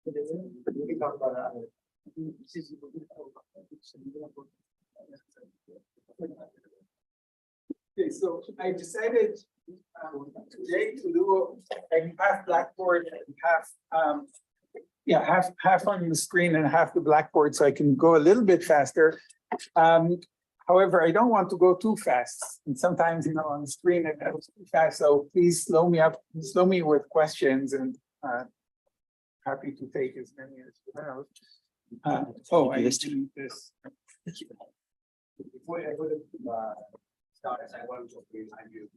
We can talk about that. Okay, so I decided today to do half Blackboard and half on the screen and half the Blackboard, so I can go a little bit faster. However, I don't want to go too fast, and sometimes on the screen it goes too fast. So please slow me up, slow me with questions, and happy to take as many as you have. I need this. Before I go to start, I wanted to remind you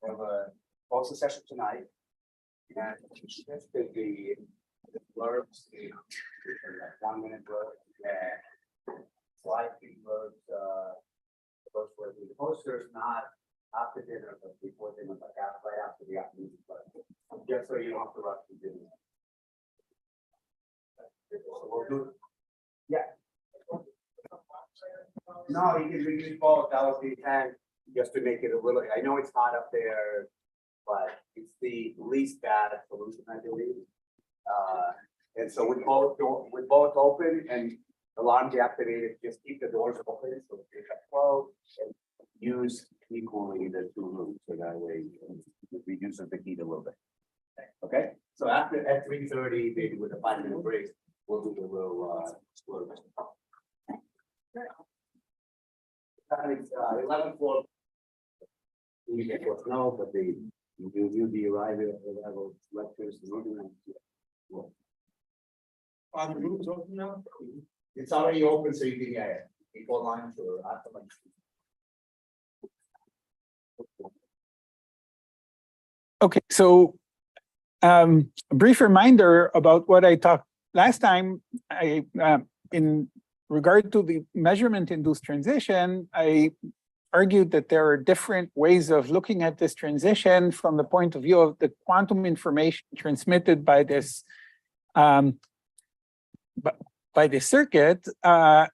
of a poster session tonight, and just the blurbs, the 1 minute blurb, and slide blurbs. The poster is not after dinner, but before dinner, but right after the afternoon. But just so you don't have to rush to dinner. So we'll do. Yeah. No, you can reduce both. That was the intent, just to make it a little. I know it's hot up there, but it's the least bad solution, I believe. And so with both open and alarm deactivated, just keep the doors open so they can close and use equally the two rooms, so that way it reduces the heat a little bit. Okay, so after at 3:30, maybe with a 5-minute break, we'll do the little explode. 11 floor. You get what's no, but you the arrival lectures. On the rooms open now? It's already open, so you can get it before lunch or after lunch. Okay, so a brief reminder about what I talked last time. In regard to the measurement-induced transition, I argued that there are different ways of looking at this transition from the point of view of the quantum information transmitted by this circuit.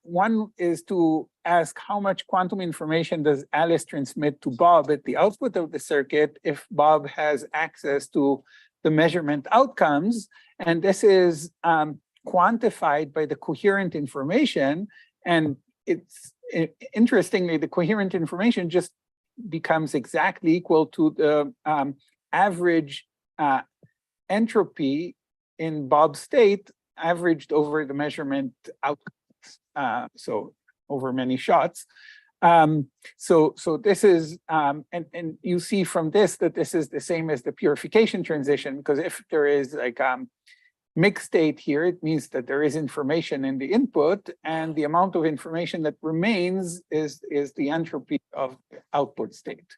One is to ask how much quantum information does Alice transmit to Bob at the output of the circuit if Bob has access to the measurement outcomes. And this is quantified by the coherent information. And it's interestingly, the coherent information just becomes exactly equal to the average entropy in Bob's state averaged over the measurement outcomes, so over many shots. So this is, and you see from this that this is the same as the purification transition, because if there is like mixed state here, it means that there is information in the input, and the amount of information that remains is the entropy of the output state.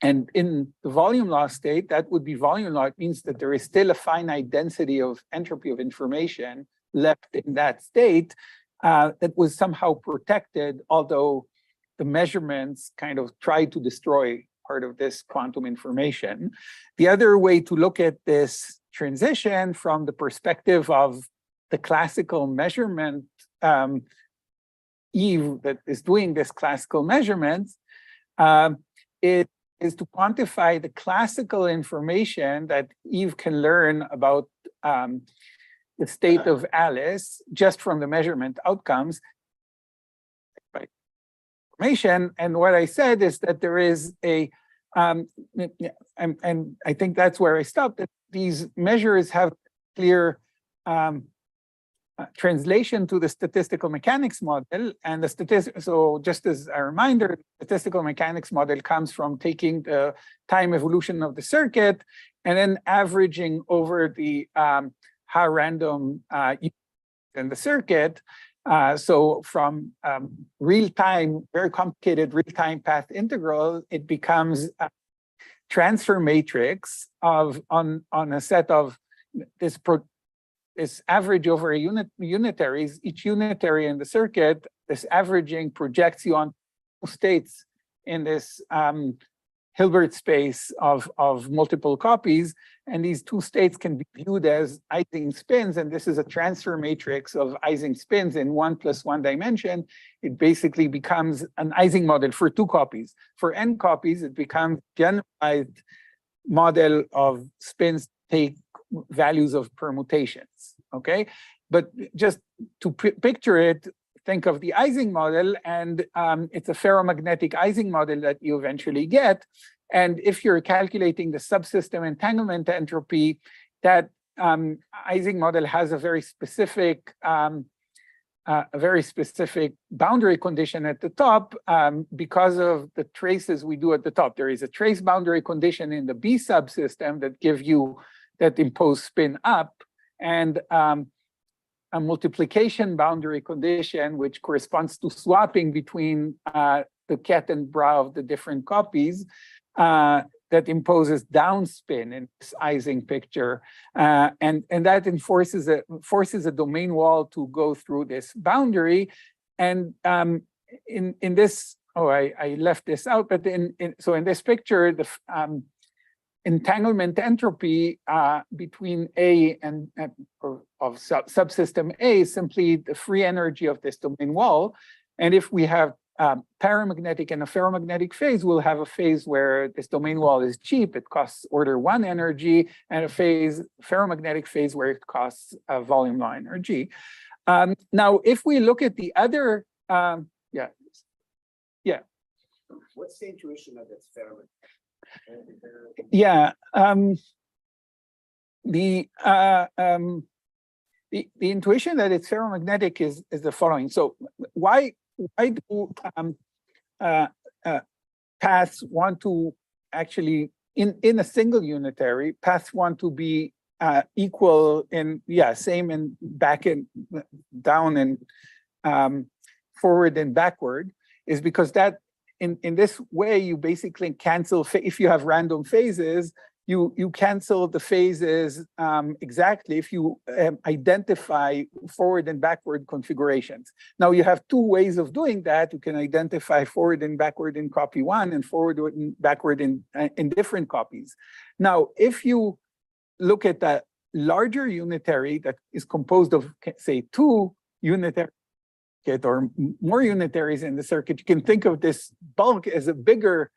And in the volume law state, that would be volume law. It means that there is still a finite density of entropy of information left in that state that was somehow protected, although the measurements kind of try to destroy part of this quantum information. The other way to look at this transition from the perspective of the classical measurement, Eve that is doing this classical measurement, it is to quantify the classical information that Eve can learn about the state of Alice just from the measurement outcomes. Right. Information. And what I said is that there is a, and I think that's where I stopped, that these measures have clear translation to the statistical mechanics model, and the so just as a reminder, the statistical mechanics model comes from taking the time evolution of the circuit and then averaging over the how random in the circuit. So from real-time, very complicated real-time path integral, it becomes a transfer matrix of on a set of this average over a unitaries. Each unitary in the circuit, this averaging projects you on states in this Hilbert space of multiple copies, and these two states can be viewed as Ising spins, and this is a transfer matrix of Ising spins in 1 + 1 dimension. It basically becomes an Ising model for 2 copies. For n copies, it becomes generalized model of spins take values of permutations, okay? But just to picture it, think of the Ising model, and it's a ferromagnetic Ising model that you eventually get. And if you're calculating the subsystem entanglement entropy, that Ising model has a very specific boundary condition at the top because of the traces we do at the top. There is a trace boundary condition in the B subsystem that impose spin up, and a multiplication boundary condition which corresponds to swapping between the ket and bra of the different copies that imposes downspin in this Ising picture, and that forces a domain wall to go through this boundary. And in this, I left this out, but so in this picture, the entanglement entropy between A and of subsystem A is simply the free energy of this domain wall. And if we have paramagnetic and a ferromagnetic phase, we'll have a phase where this domain wall is cheap, it costs order 1 energy, and a ferromagnetic phase where it costs volume law energy. Now, if we look at the other, What's the intuition of this ferromagnetic? Yeah, the intuition that it's ferromagnetic is the following. So why do paths want to actually in a single unitary, paths want to be equal in same and back and down and forward and backward, is because that in this way you basically cancel, if you have random phases, you cancel the phases exactly if you identify forward and backward configurations. Now you have 2 ways of doing that. You can identify forward and backward in copy 1 and forward and backward in different copies. Now, if you look at the larger unitary that is composed of, say, 2 unitary or more unitaries in the circuit, you can think of this bulk as a bigger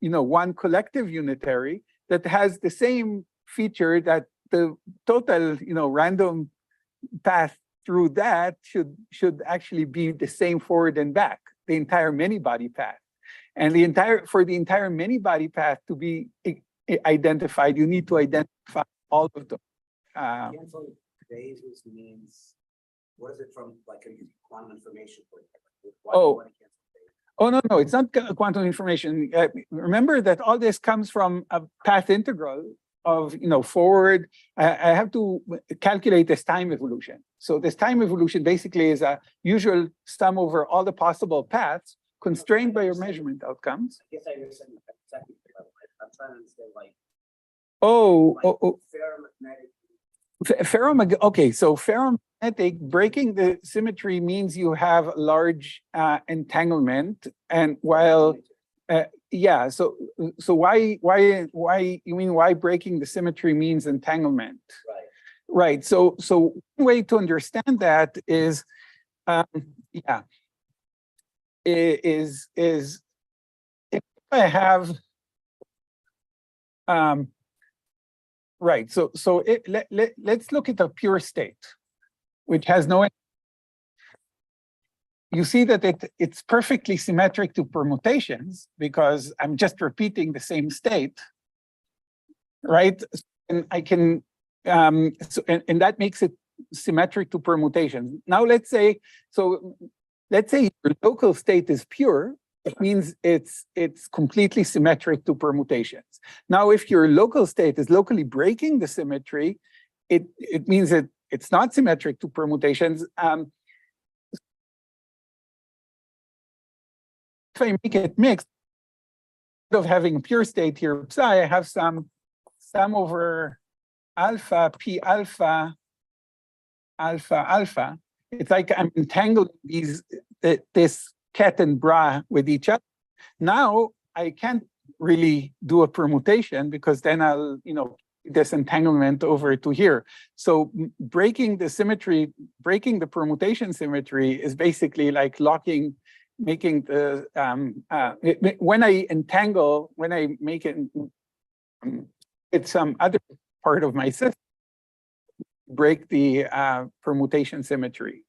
one collective unitary that has the same feature, that the total, random path through that should actually be the same forward and back, the entire many-body path. And for the entire many-body path to be identified, you need to identify all of them. Cancel phases means, what is it from, like a quantum information point of view? Oh, no, it's not quantum information. Remember that all this comes from a path integral of, forward. I have to calculate this time evolution. So this time evolution basically is a usual sum over all the possible paths constrained by your measurement outcomes. I guess I understand the second level. I'm trying to understand, ferromagnetic. Okay, so ferromagnetic, breaking the symmetry means you have a large entanglement, and while so why you mean why breaking the symmetry means entanglement? Right. So one way to understand that is if I have right. So let's look at a pure state, which has no. You see that it's perfectly symmetric to permutations because I'm just repeating the same state, right? And I can, and that makes it symmetric to permutations. Now let's say your local state is pure. It means it's completely symmetric to permutations. Now, if your local state is locally breaking the symmetry, it means that it's not symmetric to permutations. If I make it mixed, instead of having a pure state here, psi, I have some over alpha, p alpha, alpha, alpha. It's like I'm entangling this ket and bra with each other. Now I can't really do a permutation because then I'll, this entanglement over to here. So breaking the symmetry, breaking the permutation symmetry is basically like making the when I entangle, when I make it it's some other part of my system, break the permutation symmetry,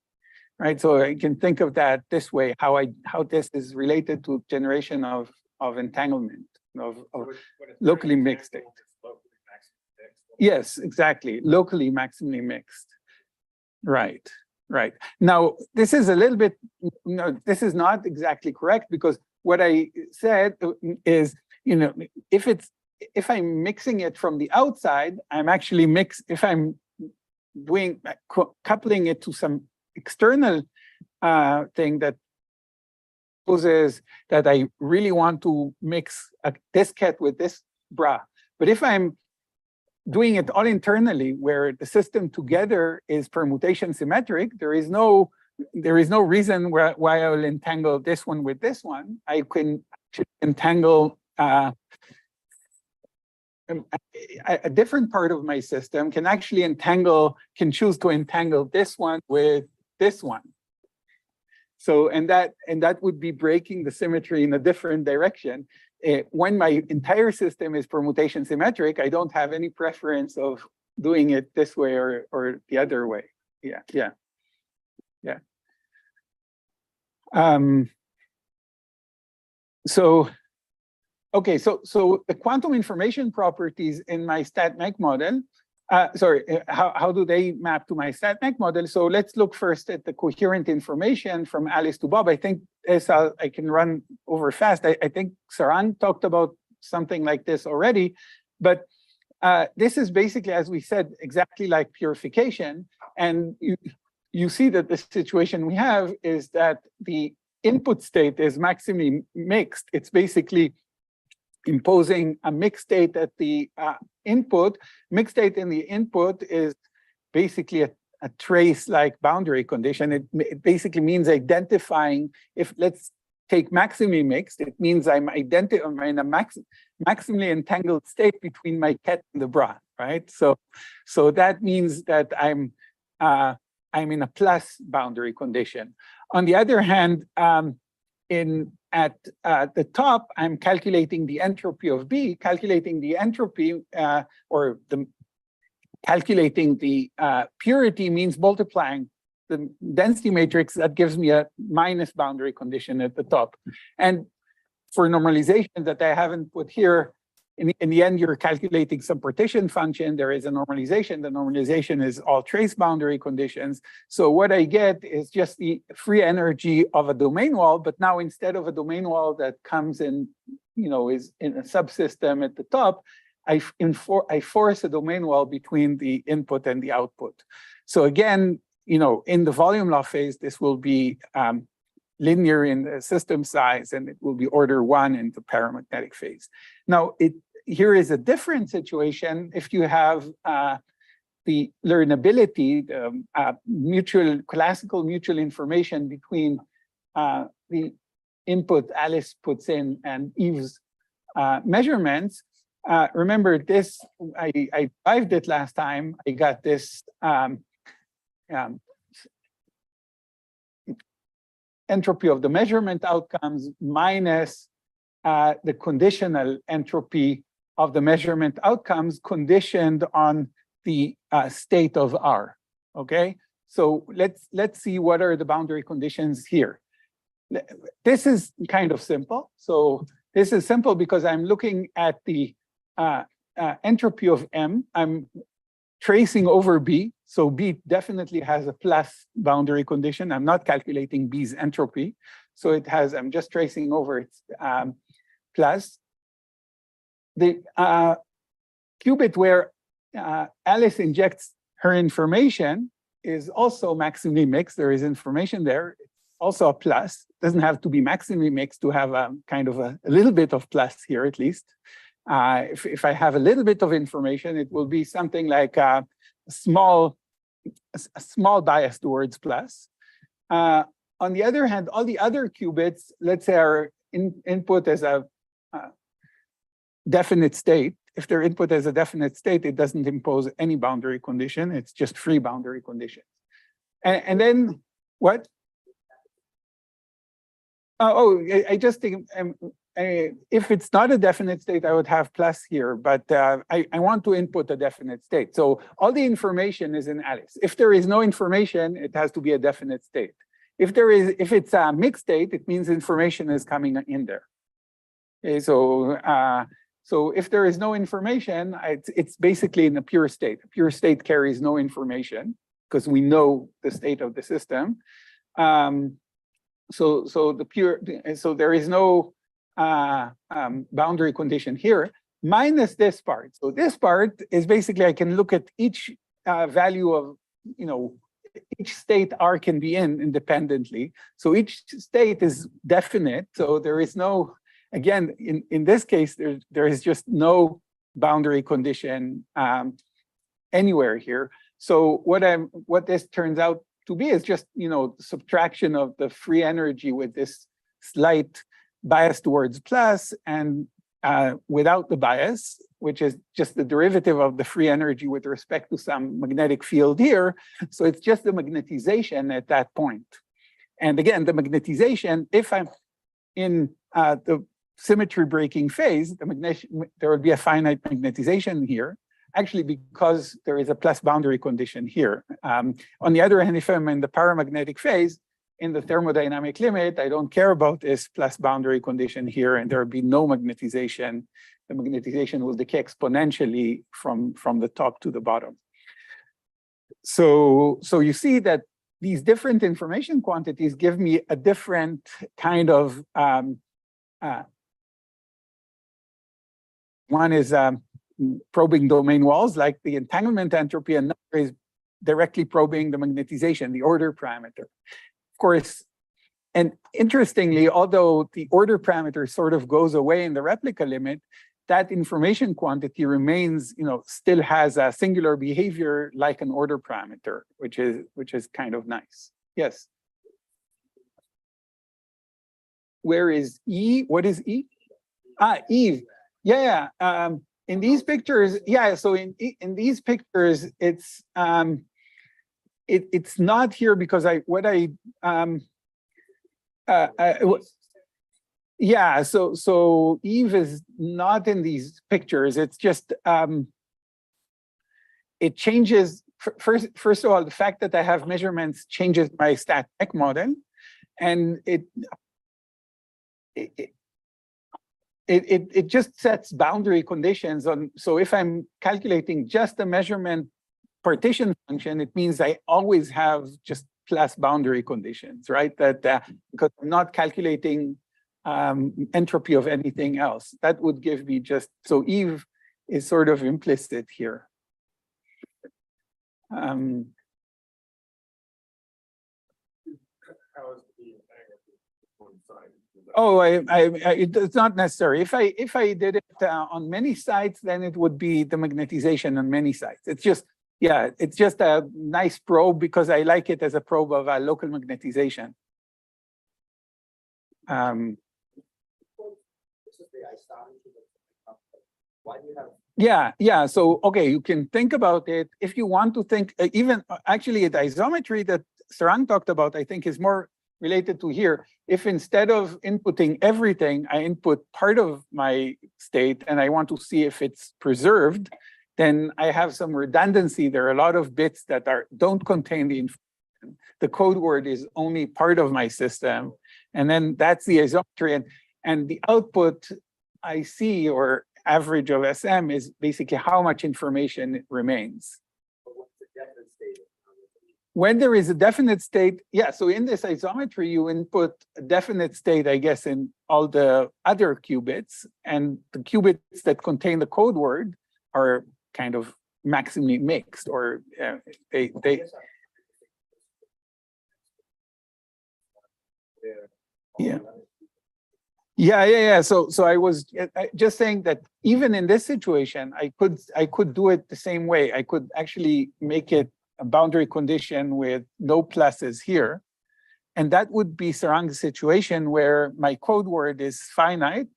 right? So I can think of that this way: how this is related to generation of entanglement of locally mixed state. Yes, exactly. Locally maximally mixed. Right, right. Now, this is a little bit, this is not exactly correct, because what I said is, if I'm mixing it from the outside, I'm actually if I'm coupling it to some external thing that supposes that I really want to mix this ket with this bra. But if I'm doing it all internally, where the system together is permutation symmetric, there is no reason why I will entangle this one with this one. I can entangle a different part of my system, can choose to entangle this one with this one. So, and that would be breaking the symmetry in a different direction. When my entire system is permutation symmetric, I don't have any preference of doing it this way or the other way. Yeah. So the quantum information properties in my StatMech model, how do they map to my StatMech model? So let's look first at the coherent information from Alice to Bob. I think I can run over fast. I think Sarang talked about something like this already, but this is basically, as we said, exactly like purification. And you see that the situation we have is that the input state is maximally mixed. It's basically imposing a mixed state at the input. Mixed state in the input is basically a trace-like boundary condition. It basically means identifying, let's take maximally mixed, it means I'm in a maximally entangled state between my ket and the bra, right? So that means that I'm in a plus boundary condition. On the other hand, at the top, I'm calculating the entropy of B. Calculating the entropy calculating the purity means multiplying the density matrix. That gives me a minus boundary condition at the top. And for normalization that I haven't put here, in the end, you're calculating some partition function. There is a normalization. The normalization is all trace boundary conditions. So what I get is just the free energy of a domain wall. But now, instead of a domain wall that comes in, is in a subsystem at the top, I force a domain wall between the input and the output. So again, in the volume law phase, this will be linear in the system size, and it will be order 1 in the paramagnetic phase. Now, here is a different situation if you have the learnability, the classical mutual information between the input Alice puts in and Eve's measurements. Remember this, I derived it last time. I got this entropy of the measurement outcomes minus the conditional entropy of the measurement outcomes conditioned on the state of R. Okay, so let's see what are the boundary conditions here. This is kind of simple. So this is simple because I'm looking at the entropy of M. I'm tracing over B. So B definitely has a plus boundary condition. I'm not calculating B's entropy. So I'm just tracing over its plus. The qubit where Alice injects her information is also maximally mixed. There is information there. It's also a plus. It doesn't have to be maximally mixed to have a kind of a little bit of plus here, at least. If I have a little bit of information, it will be something like a small bias towards plus. On the other hand, all the other qubits, let's say, are input as a definite state. If they're input as a definite state, it doesn't impose any boundary condition. It's just free boundary conditions. And then what? I just think if it's not a definite state, I would have plus here, but I want to input a definite state. So all the information is in Alice. If there is no information, it has to be a definite state. If it's a mixed state, it means information is coming in there. Okay, so if there is no information, it's basically in a pure state. A pure state carries no information because we know the state of the system. So there is no boundary condition here, minus this part. So this part is basically I can look at each value of, each state R can be in independently. So each state is definite. So there is no, again, in this case, there is just no boundary condition anywhere here. So what this turns out to be is just, subtraction of the free energy with this slight bias towards plus and without the bias, which is just the derivative of the free energy with respect to some magnetic field here. So it's just the magnetization at that point. And again, the magnetization, if I'm in the symmetry breaking phase, there would be a finite magnetization here, actually because there is a plus boundary condition here. On the other hand, if I'm in the paramagnetic phase, in the thermodynamic limit, I don't care about this plus boundary condition here, and there will be no magnetization. The magnetization will decay exponentially from the top to the bottom. So you see that these different information quantities give me a different kind of, one is probing domain walls, like the entanglement entropy, and another is directly probing the magnetization, the order parameter. Of course, and interestingly, although the order parameter sort of goes away in the replica limit, that information quantity remains, still has a singular behavior like an order parameter, which is kind of nice. Yes. Where is E? What is E? Eve. Yeah. In these pictures, yeah. So in these pictures, it's it's not here because yeah. So Eve is not in these pictures. It's just it changes. First of all, the fact that I have measurements changes my static model, and it just sets boundary conditions on. So if I'm calculating just the measurement partition function, it means I always have just plus boundary conditions, right? That because I'm not calculating entropy of anything else. That would give me just, so Eve is sort of implicit here. Oh, it's not necessary. If I did it on many sites, then it would be the magnetization on many sites. It's just, yeah, it's just a nice probe because I like it as a probe of local magnetization. Yeah. So, okay, you can think about it. If you want to think, even actually the isometry that Sarang talked about, I think is more related to here. If instead of inputting everything, I input part of my state and I want to see if it's preserved, then I have some redundancy. There are a lot of bits that don't contain the information. The code word is only part of my system. And then that's the isometry. And the output I see, or average of SM, is basically how much information remains. When there is a definite state, yeah, so in this isometry, you input a definite state, I guess, in all the other qubits, and the qubits that contain the code word are kind of maximally mixed, or they Yeah. So I was just saying that even in this situation, I could do it the same way. I could actually make it a boundary condition with no pluses here, and that would be Sarang's situation where my code word is finite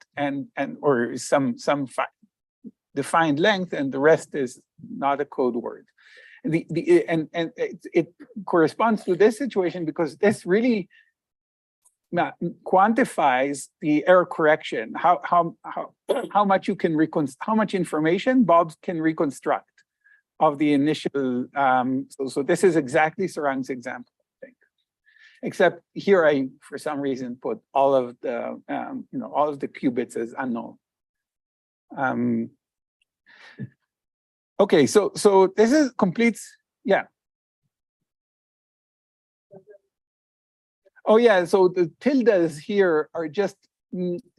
or some defined length, and the rest is not a code word. And it corresponds to this situation because this really quantifies the error correction, how much you can how much information Bob can reconstruct of the initial. So this is exactly Sarang's example, I think. Except here, I for some reason put all of the all of the qubits as unknown. Okay, so this is completes. Yeah. Oh yeah, so the tildes here are just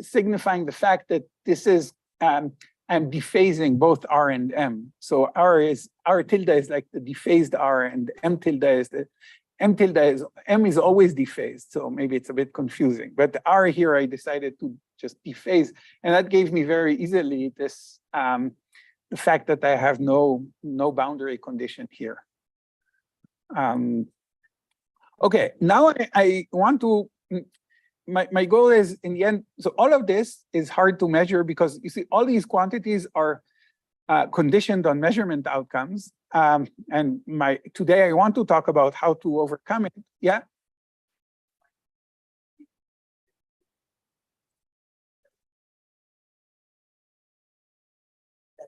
signifying the fact that this is I'm dephasing both R and M. So R tilde is like the dephased R, and M tilde is the M is always dephased. So maybe it's a bit confusing. But the R here, I decided to just dephase, and that gave me very easily this the fact that I have no boundary condition here. Okay, now I want to, my goal is in the end, so all of this is hard to measure because you see all these quantities are conditioned on measurement outcomes. And today I want to talk about how to overcome it. Yeah.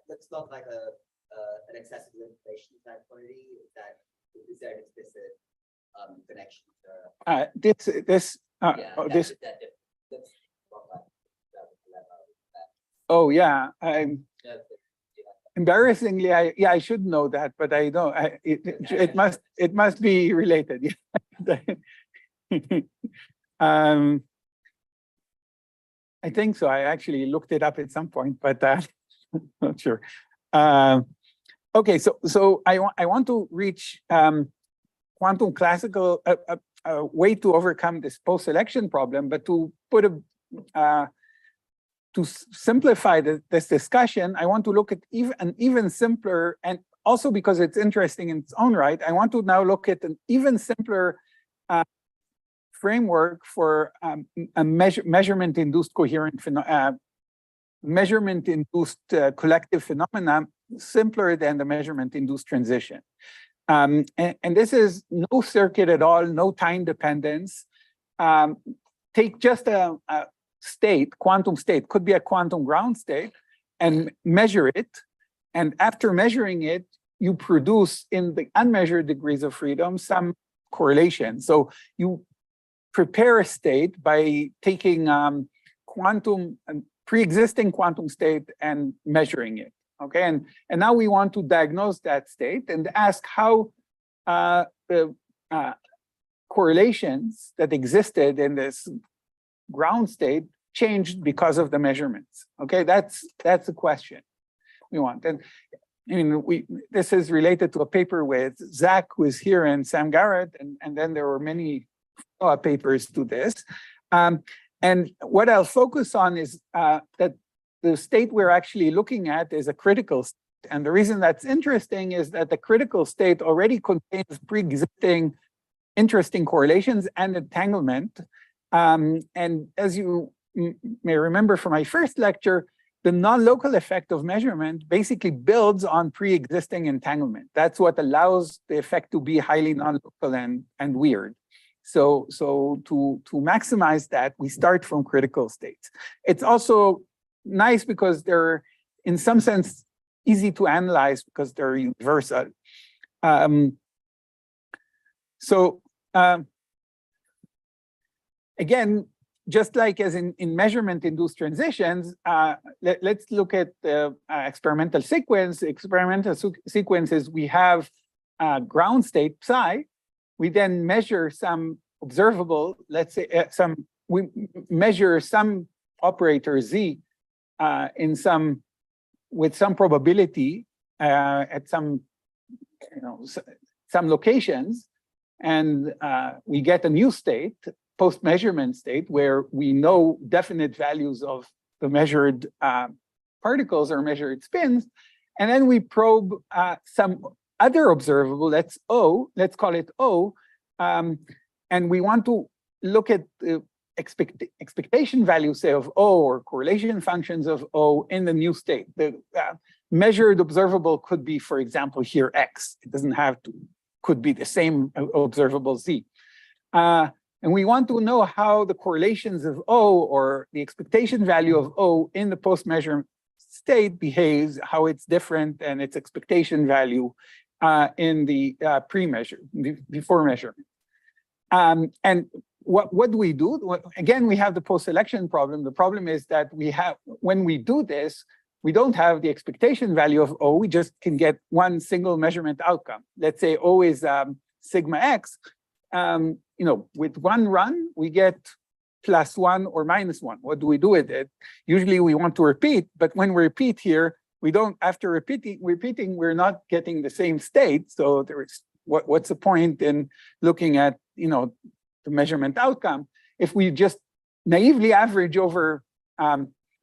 That's not like an excessive information type quantity. Is there an explicit connection to This. that's Oh yeah, embarrassingly, I should know that, but I don't. It must be related. I think so. I actually looked it up at some point, but not sure. Okay, so I want to reach quantum classical way to overcome this post-selection problem, but to put to simplify this discussion, I want to look at an even simpler, and also because it's interesting in its own right, I want to now look at an even simpler framework for a measurement-induced coherent measurement-induced collective phenomena, simpler than the measurement-induced transition. And this is no circuit at all, no time dependence. Take just a state, quantum state, could be a quantum ground state, and measure it. And after measuring it, you produce in the unmeasured degrees of freedom some correlation. So you prepare a state by taking pre-existing quantum state and measuring it. Okay, and now we want to diagnose that state and ask how the correlations that existed in this ground state changed because of the measurements. Okay, that's the question we want. And I mean, this is related to a paper with Zach, who is here, and Sam Garrett, and then there were many papers to this. And what I'll focus on is that the state we're actually looking at is a critical state. And the reason that's interesting is that the critical state already contains pre-existing interesting correlations and entanglement. And as you may remember from my first lecture, the non-local effect of measurement basically builds on pre-existing entanglement. That's what allows the effect to be highly non-local and weird. So to maximize that, we start from critical states. It's also nice because they're, in some sense, easy to analyze because they're universal. Again, just like as in measurement-induced transitions, let's look at the experimental sequence. Experimental sequences, we have ground state psi. We then measure some observable, let's say we measure some operator z with some probability at some locations, and we get a new state, post-measurement state, where we know definite values of the measured particles or measured spins, and then we probe some other observable, let's call it O, and we want to look at the expectation value, say, of O, or correlation functions of O in the new state. The measured observable could be, for example, here X. It doesn't have to, could be the same observable Z. And we want to know how the correlations of O, or the expectation value of O in the post-measurement state, behaves, how it's different, and its expectation value in the pre-measure, before measurement. And what do we do? Again, we have the post-selection problem. The problem is that when we do this, we don't have the expectation value of O. We just can get one single measurement outcome. Let's say O is sigma X. With one run, we get +1 or -1. What do we do with it? Usually we want to repeat, but when we repeat here, we don't, after repeating, we're not getting the same state. So there is, what's the point in looking at, the measurement outcome? If we just naively average over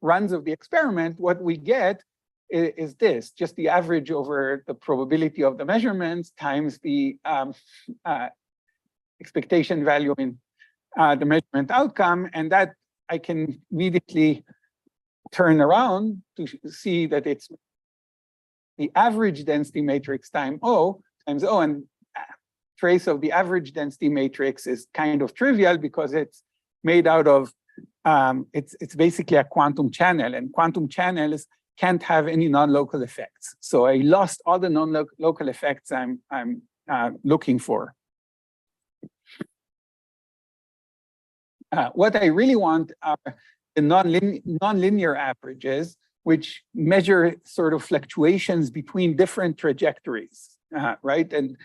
runs of the experiment, what we get is this, just the average over the probability of the measurements times the expectation value in the measurement outcome. And that I can immediately turn around to see that it's the average density matrix times O, and trace of the average density matrix is kind of trivial because it's made out of, it's basically a quantum channel, and quantum channels can't have any non-local effects. So I lost all the non-local effects I'm looking for. What I really want are the non-linear averages, which measure sort of fluctuations between different trajectories, right? And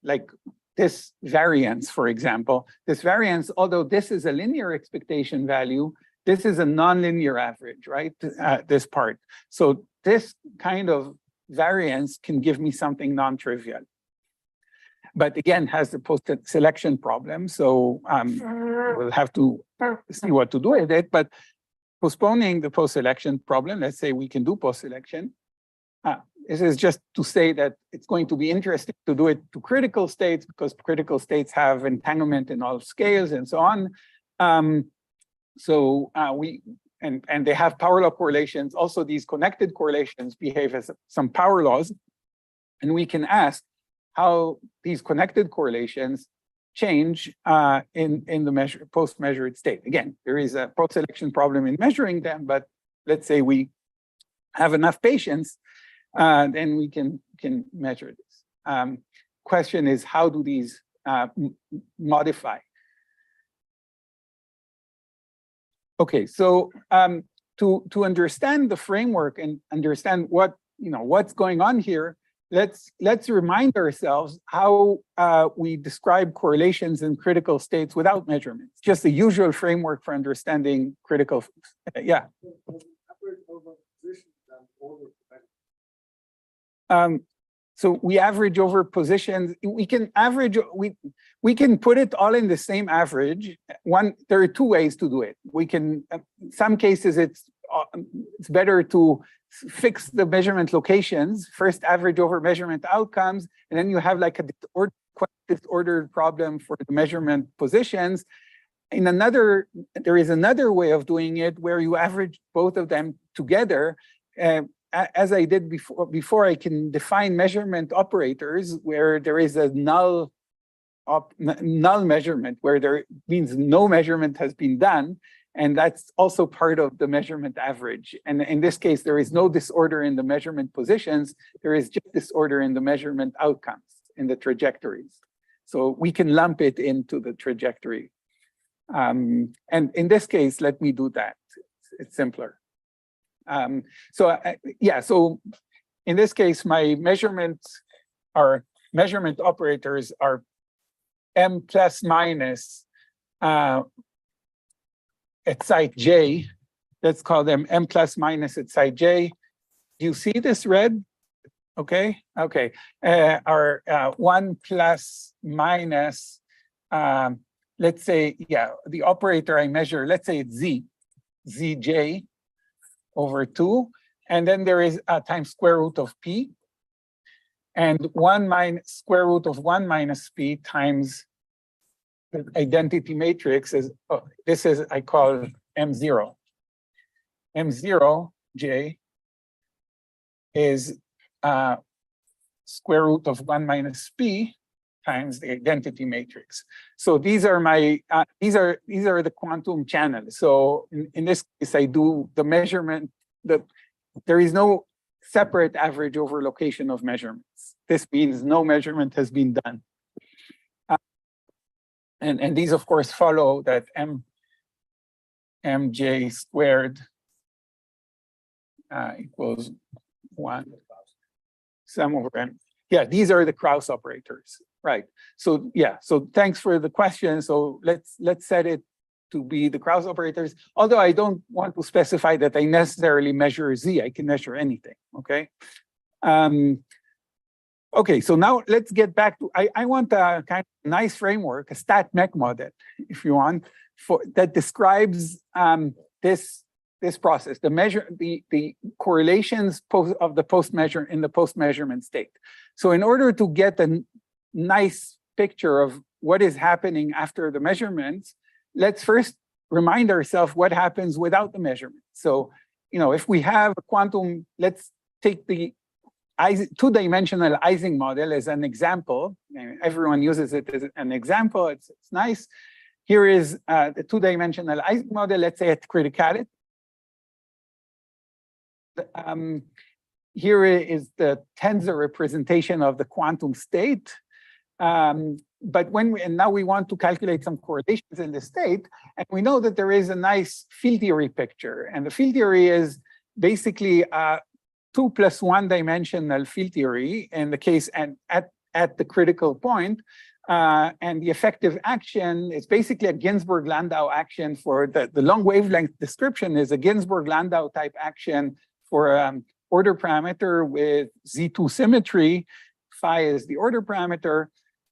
like this variance, for example, this variance, although this is a linear expectation value, this is a non-linear average, right? This part. So this kind of variance can give me something non-trivial. But again, has the post-selection problem. So we'll have to see what to do with it. But postponing the post-selection problem, let's say we can do post-selection. This is just to say that it's going to be interesting to do it to critical states, because critical states have entanglement in all scales and so on. And they have power law correlations. Also, these connected correlations behave as some power laws. And we can ask how these connected correlations change in the post-measured state. Again, there is a post-selection problem in measuring them, but let's say we have enough patients, then we can measure this. Question is, how do these modify? Okay, so to understand the framework and understand what's going on here, let's remind ourselves how we describe correlations in critical states without measurements. Just the usual framework for understanding critical. Yeah. So we average over positions. We can average. We can put it all in the same average. There are two ways to do it. We can. In some cases, it's better to fix the measurement locations, first average over measurement outcomes, and then you have like a disordered problem for the measurement positions. There is another way of doing it where you average both of them together. As I did before, I can define measurement operators where there is a null measurement, where there means no measurement has been done. And that's also part of the measurement average. And in this case, there is no disorder in the measurement positions. There is just disorder in the measurement outcomes, in the trajectories. So we can lump it into the trajectory. And in this case, let me do that. It's simpler. So in this case, my measurement operators are m plus minus at site J. Let's call them m plus minus at site J. Do you see this red? Okay, okay. Our 1 plus minus, let's say, the operator I measure, let's say it's Zj over 2. And then there is a times square root of P. And 1 minus square root of 1 minus P times the identity matrix is, this is, I call M0. M0, J, is square root of 1 minus P times the identity matrix. So these are my these are the quantum channels. So in this case, I do the measurement. There is no separate average over location of measurements. This means no measurement has been done. And these, of course, follow that mj squared equals 1 sum over n. Yeah, these are the Krauss operators, right? So yeah, so thanks for the question. So let's set it to be the Krauss operators. Although I don't want to specify that I necessarily measure z, I can measure anything. Okay. Okay, so now let's get back to, I want a kind of nice framework, a stat-mech model, if you want, that describes this process, the correlations of the post-measurement state. So in order to get a nice picture of what is happening after the measurements, let's first remind ourselves what happens without the measurement. So, if we have a quantum, let's take the two-dimensional Ising model as an example. Everyone uses it as an example. It's nice. Here is the two-dimensional Ising model, let's say at criticality. Here is the tensor representation of the quantum state. But now we want to calculate some correlations in the state, and we know that there is a nice field theory picture. And the field theory is basically 2 + 1 dimensional field theory in the case and at the critical point. And the effective action is basically a Ginzburg-Landau action for the long wavelength description is a Ginzburg-Landau type action for order parameter with Z2 symmetry. Phi is the order parameter.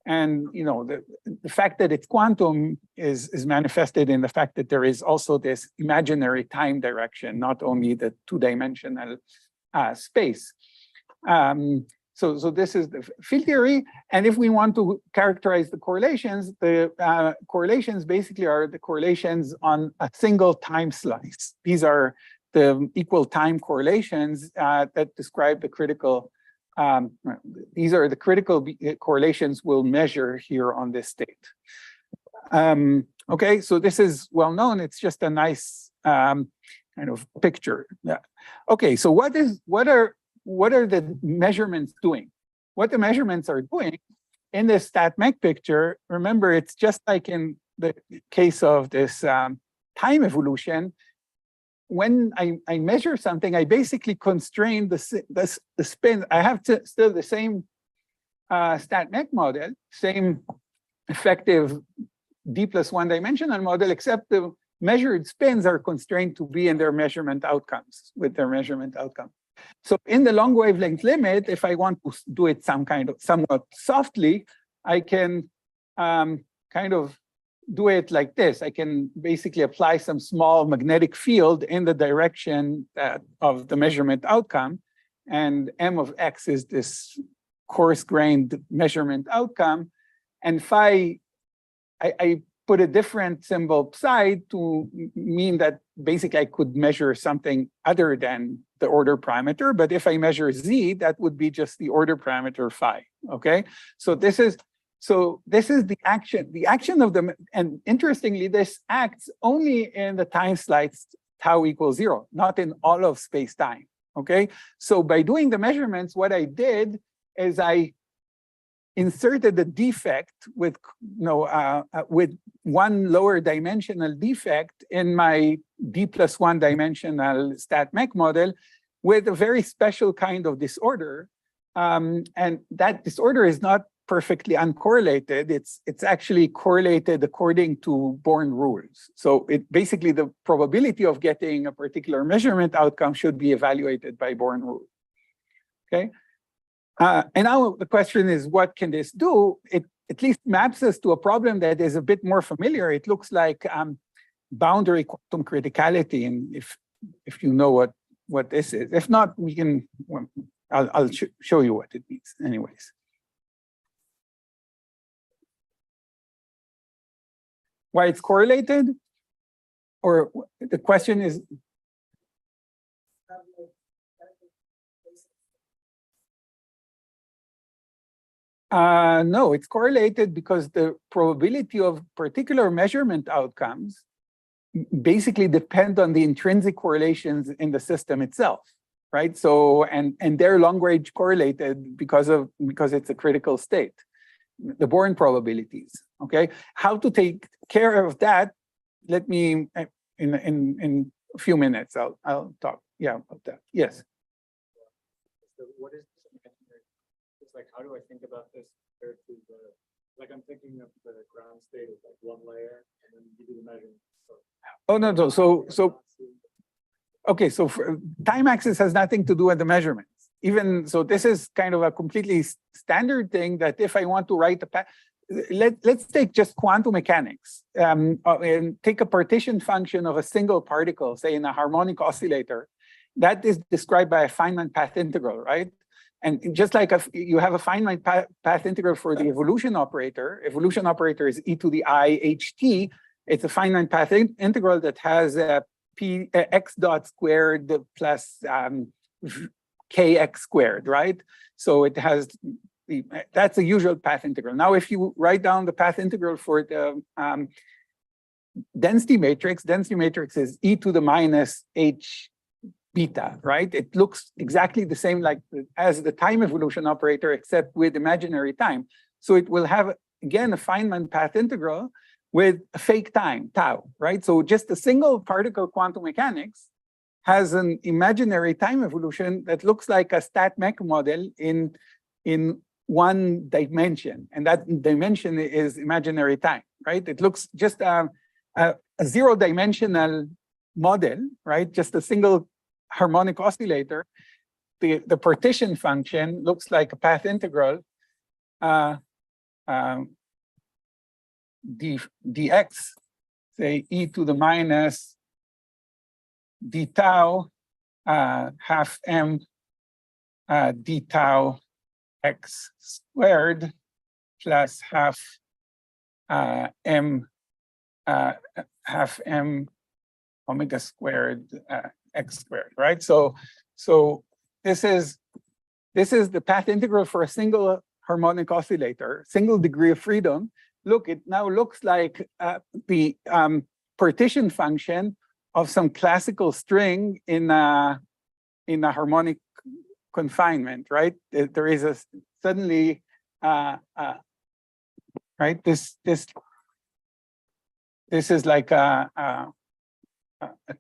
And the fact that it's quantum is manifested in the fact that there is also this imaginary time direction, not only the two-dimensional space. So this is the field theory. And if we want to characterize the correlations basically are the correlations on a single time slice. These are the equal time correlations that describe the critical. These are the critical correlations we'll measure here on this state. Okay, so this is well known. It's just a nice kind of picture. Yeah. Okay, so what are the measurements doing? What the measurements are doing in this stat-mech picture, remember, it's just like in the case of this time evolution. When I measure something, I basically constrain the spin. I have still the same stat-mech model, same effective d + 1 dimensional model, except the measured spins are constrained to be in their measurement outcomes, with their measurement outcome. So in the long wavelength limit, if I want to do it somewhat softly, I can kind of do it like this. I can basically apply some small magnetic field in the direction of the measurement outcome. And M of X is this coarse-grained measurement outcome. And phi, I put a different symbol psi to mean that basically I could measure something other than the order parameter. But if I measure Z, that would be just the order parameter phi, okay? So this is the action of the, and interestingly, this acts only in the time slice tau equals 0, not in all of space-time, okay? So by doing the measurements, what I did is I inserted the defect with one lower dimensional defect in my d + 1 dimensional stat-mech model with a very special kind of disorder. And that disorder is not perfectly uncorrelated. It's actually correlated according to Born rules. So it basically the probability of getting a particular measurement outcome should be evaluated by Born rule. Okay. And now the question is, what can this do? It at least maps us to a problem that is a bit more familiar. It looks like boundary quantum criticality, and if you know what this is. If not, we can. I'll show you what it means, anyways. Why it's correlated, or the question is. No, it's correlated because the probability of particular measurement outcomes basically depend on the intrinsic correlations in the system itself, right? So, and they're long range correlated because it's a critical state, the Born probabilities, okay? How to take care of that, let me, in a few minutes, I'll talk, yeah, about that, yes. So what is this imaginary? It's like, how do I think about this compared to the, like I'm thinking of the ground state as like one layer and then you do the measurement. Oh, no, so okay, so time axis has nothing to do with the measurements. Even so, this is kind of a completely standard thing that if I want to write a path, let's take just quantum mechanics and take a partition function of a single particle, say in a harmonic oscillator, that is described by a Feynman path integral, right? And just like you have a Feynman path integral for the evolution operator is e to the I ht. It's a Feynman path integral that has p x dot squared plus kx squared, right? So it has that's the usual path integral. Now, if you write down the path integral for the density matrix is e to the minus h beta, right? It looks exactly the same like as the time evolution operator, except with imaginary time. So it will have, again, a Feynman path integral with a fake time, tau, right? So just a single particle quantum mechanics has an imaginary time evolution that looks like a stat mech model in one dimension. And that dimension is imaginary time, right? It looks just a zero-dimensional model, right? Just a single harmonic oscillator. The partition function looks like a path integral dx, say e to the minus d tau half m d tau x squared plus half m omega squared x squared, right? So this is the path integral for a single harmonic oscillator, single degree of freedom. Look, it now looks like the partition function of some classical string in a harmonic confinement, right? There is a suddenly right. This is like a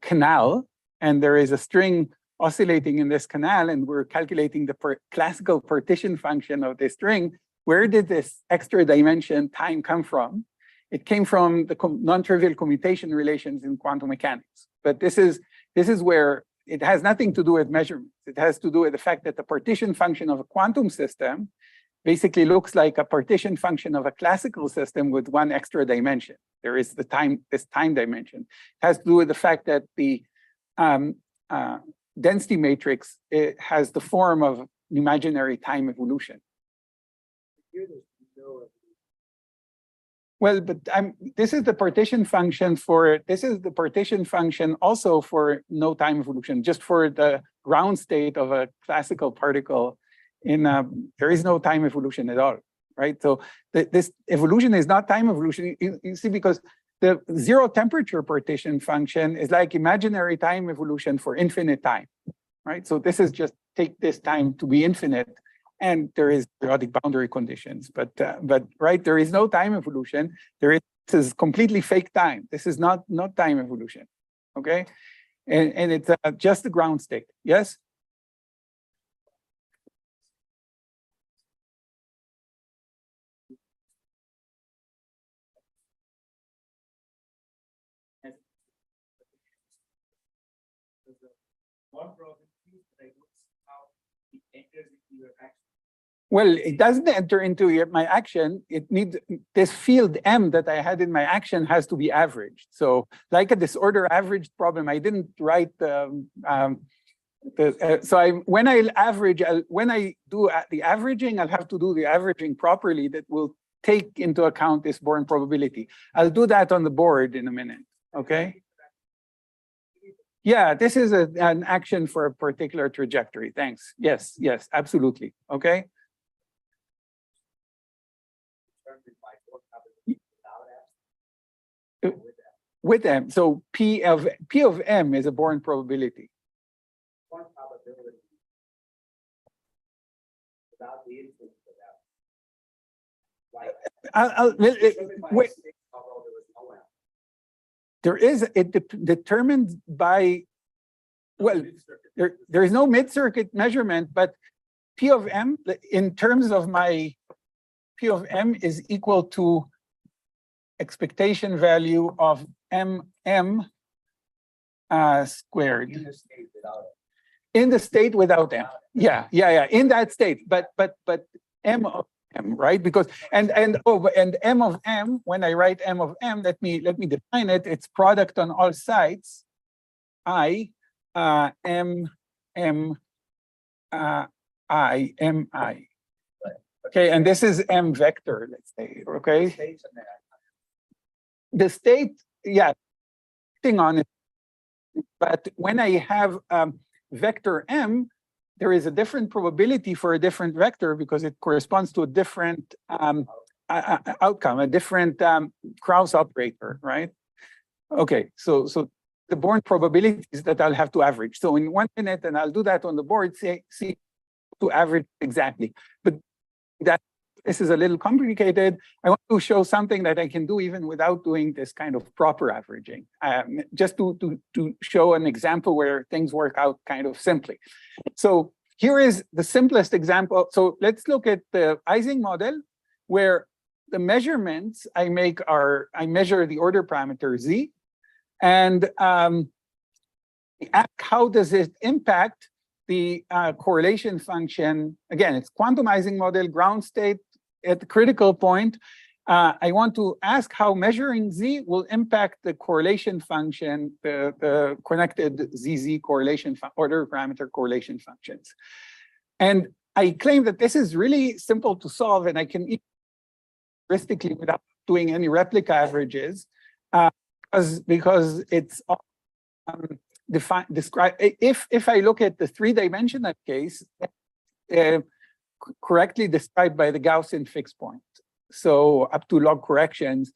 canal, and there is a string oscillating in this canal, and we're calculating the classical partition function of this string. Where did this extra dimension time come from? It came from the non-trivial commutation relations in quantum mechanics. But this is where it has nothing to do with measurements. It has to do with the fact that the partition function of a quantum system basically looks like a partition function of a classical system with one extra dimension. There is this time dimension. It has to do with the fact that the density matrix, it has the form of imaginary time evolution. Well, but this is the partition function also for no time evolution, just for the ground state of a classical particle. There is no time evolution at all, right? So this evolution is not time evolution. You see, because the zero temperature partition function is like imaginary time evolution for infinite time, right? So this is just take this time to be infinite, and there is periodic boundary conditions. But right, there is no time evolution. This is completely fake time. This is not time evolution, okay? And it's just the ground state. Yes. Well, it doesn't enter into my action. It needs this field M that I had in my action has to be averaged. So, like a disorder averaged problem, I didn't write when I do the averaging, I'll have to do the averaging properly. That will take into account this Born probability. I'll do that on the board in a minute. Okay. Yeah, this is an action for a particular trajectory. Thanks. Yes, absolutely. Okay. determined by what happens without M? with M. So P of M is a Born probability. Born probability without the instance of that. Wait, Although there was no M. there is determined by, well, there is no mid-circuit measurement, but P of M, in terms of my P of M, is equal to expectation value of MM squared. In the state without it. In the state without M. Yeah, in that state, but M of M, right? Because and M of M, when I write M of M, let me define it. It's product on all sides. I M I. Okay, and this is M vector, let's say. Okay. States in there. The state, yeah, thing on it. But when I have vector M, there is a different probability for a different vector because it corresponds to a different outcome, a different Krauss operator, right? Okay, so the Born probabilities that I'll have to average. So in 1 minute, and I'll do that on the board, see to average exactly. But this is a little complicated. I want to show something that I can do even without doing this kind of proper averaging, just to show an example where things work out kind of simply. So here is the simplest example. So let's look at the Ising model, where the measurements I make are, I measure the order parameter Z, and how does it impact the correlation function? Again, it's quantum Ising model, ground state at the critical point. I want to ask how measuring Z will impact the correlation function, the connected ZZ correlation order parameter correlation functions. And I claim that this is really simple to solve, and I can heuristically without doing any replica averages, because it's described. If I look at the 3-dimensional case, correctly described by the Gaussian fixed point, so up to log corrections,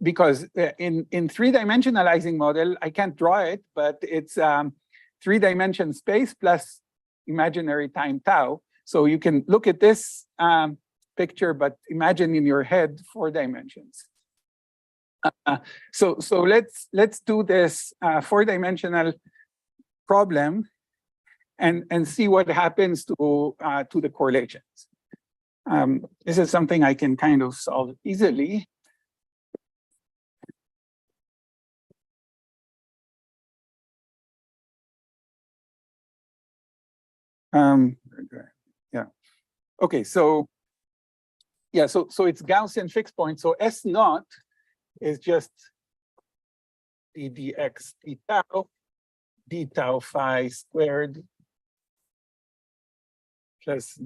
because in 3-dimensional Ising model, I can't draw it, but it's 3-dimension space plus imaginary time tau. So you can look at this picture, but imagine in your head 4 dimensions. So let's do this 4-dimensional problem and see what happens to the correlations. This is something I can kind of solve easily. Yeah. Okay. So yeah. So it's Gaussian fixed point. So S naught is just d dx d tau phi squared plus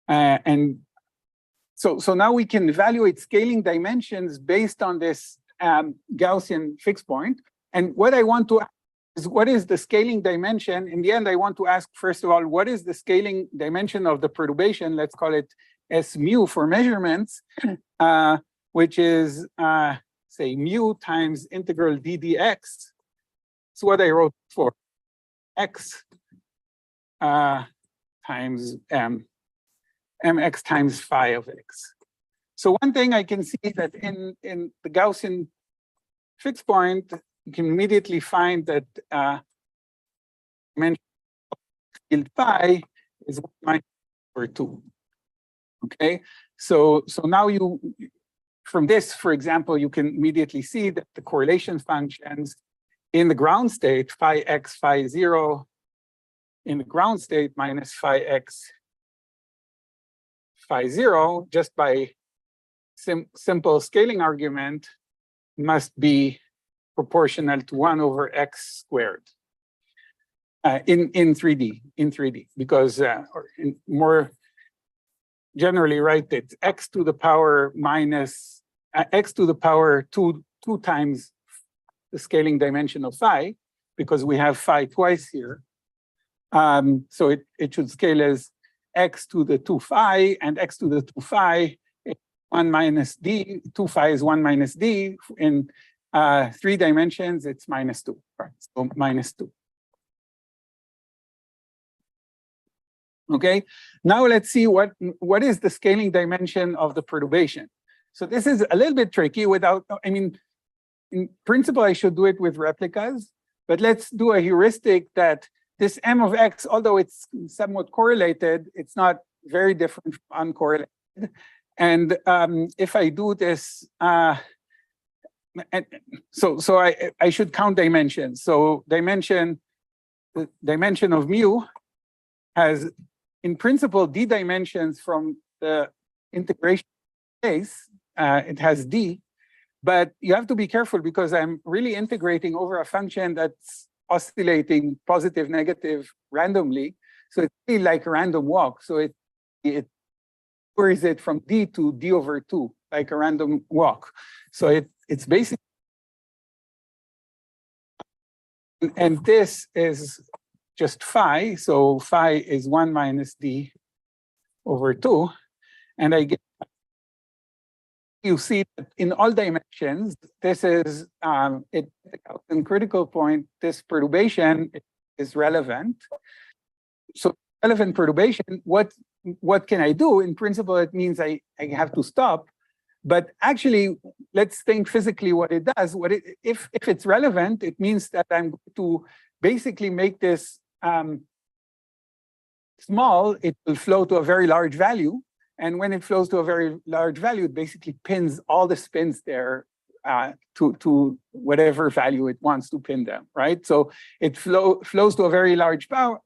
and so now we can evaluate scaling dimensions based on this Gaussian fixed point. And what I want to ask is, what is the scaling dimension? In the end, I want to ask, first of all, what is the scaling dimension of the perturbation? Let's call it S mu for measurements, which is, say, mu times integral d dx. That's what I wrote for x times mx times phi of x. So one thing I can see that in the Gaussian fixed point, you can immediately find that dimension of field phi is 1-2. Okay, so now from this, for example, you can immediately see that the correlation functions in the ground state, phi x, phi 0, in the ground state minus phi x, phi 0, just by simple scaling argument, must be proportional to 1 over x squared in 3D, because or in more generally, right, it's x to the power minus x to the power 2 times the scaling dimension of phi, because we have phi twice here. So it should scale as x to the 2 phi, and x to the 2 phi is 1 minus d. 2 phi is 1 minus d. In 3 dimensions, it's minus 2. Right? So minus 2. Okay, now let's see what is the scaling dimension of the perturbation. So this is a little bit tricky without, I mean, in principle, I should do it with replicas, but let's do a heuristic that this m of x, although it's somewhat correlated, it's not very different from uncorrelated. And if I do this, so I should count dimensions. So the dimension of mu has, in principle, d dimensions from the integration space. It has d, but you have to be careful because I'm really integrating over a function that's oscillating positive, negative randomly. So it's really like a random walk. So it queries it from d to d over 2, like a random walk. So it's basically, and this is just phi. So phi is 1 minus d over 2. And I get, you see that in all dimensions, this is, in critical point, this perturbation is relevant. So relevant perturbation, what can I do? In principle, it means I have to stop. But actually, let's think physically what it does. If it's relevant, it means that I'm going to basically make this small. It will flow to a very large value. And when it flows to a very large value, it basically pins all the spins there to whatever value it wants to pin them, right? So it flows to a very large power.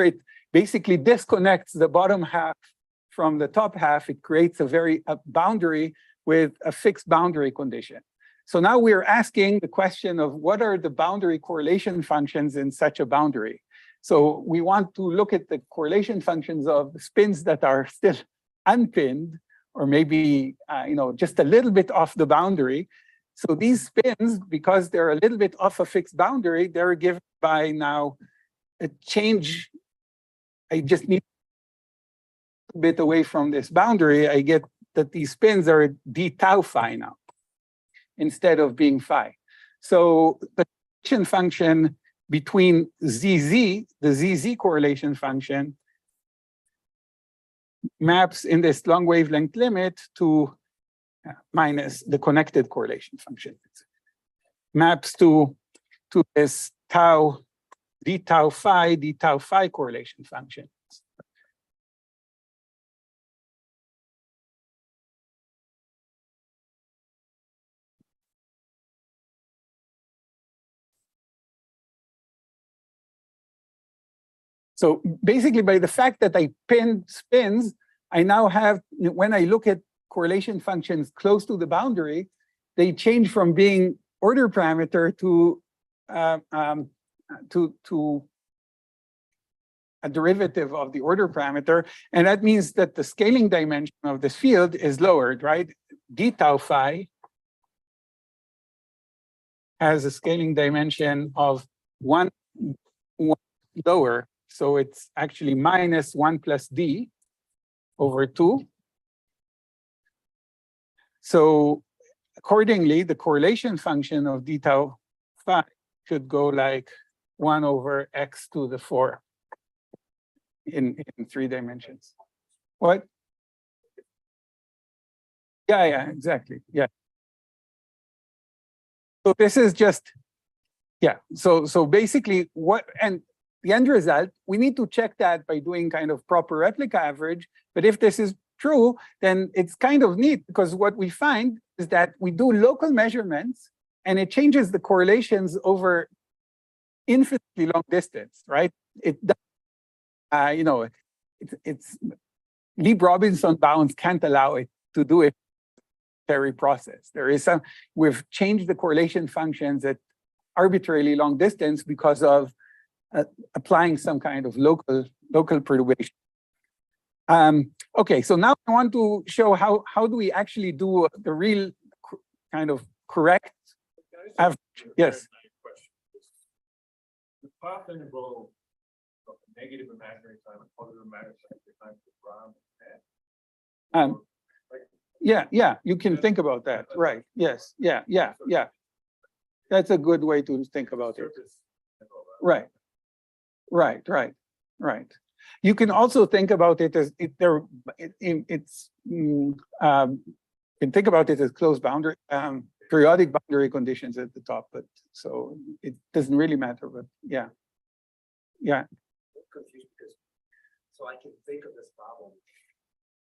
It basically disconnects the bottom half from the top half. It creates a boundary with a fixed boundary condition. So now we're asking the question of what are the boundary correlation functions in such a boundary? So we want to look at the correlation functions of the spins that are still unpinned, or maybe just a little bit off the boundary. So these spins, because they're a little bit off a fixed boundary, they're given by now a change. I just need a bit away from this boundary. I get that these spins are d tau phi now, instead of being phi. So the correlation function between ZZ, the ZZ correlation function, maps in this long wavelength limit to minus the connected correlation function. Maps to this tau, d tau phi correlation function. So basically, by the fact that I pinned spins, I now have, when I look at correlation functions close to the boundary, they change from being order parameter to a derivative of the order parameter. And that means that the scaling dimension of this field is lowered, right? D tau phi has a scaling dimension of one lower. So it's actually minus 1 plus d over 2. So accordingly, the correlation function of d tau phi should go like 1 over x to the 4 in 3 dimensions. What? Yeah, exactly. Yeah. So this is just, yeah. So basically what, and the end result, we need to check that by doing kind of proper replica average. But if this is true, then it's kind of neat, because what we find is that we do local measurements and it changes the correlations over infinitely long distance, right? It, it's Lieb-Robinson bounds can't allow it to do it very process. There is some, we've changed the correlation functions at arbitrarily long distance because of applying some kind of local perturbation. Okay, so now I want to show how do we actually do the real kind of correct average. Yes. The path interval of negative imaginary time and positive imaginary time for ground Um, yeah, you can think about that, right? Yes, yeah. That's a good way to think about it. Right. You can also think about it as can think about it as closed boundary, periodic boundary conditions at the top, but so it doesn't really matter, but yeah. I'm confused because, so I can think of this problem,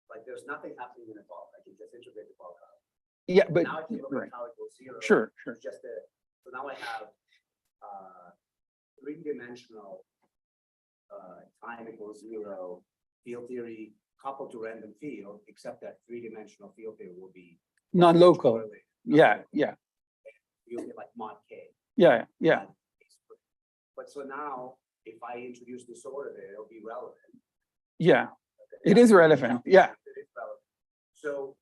like there's nothing happening in a ball, I can just integrate the ball out. Yeah, but Now I can look right. at how it goes zero. Sure. It's just a, so now I have, three-dimensional, time equals zero, field theory coupled to random field, except that three-dimensional field theory will be Non-local. correlated. Yeah. You'll get like mod K. Yeah. But so now, if I introduce disorder there, it'll be relevant. Yeah. It is relevant. Yeah. It is relevant. So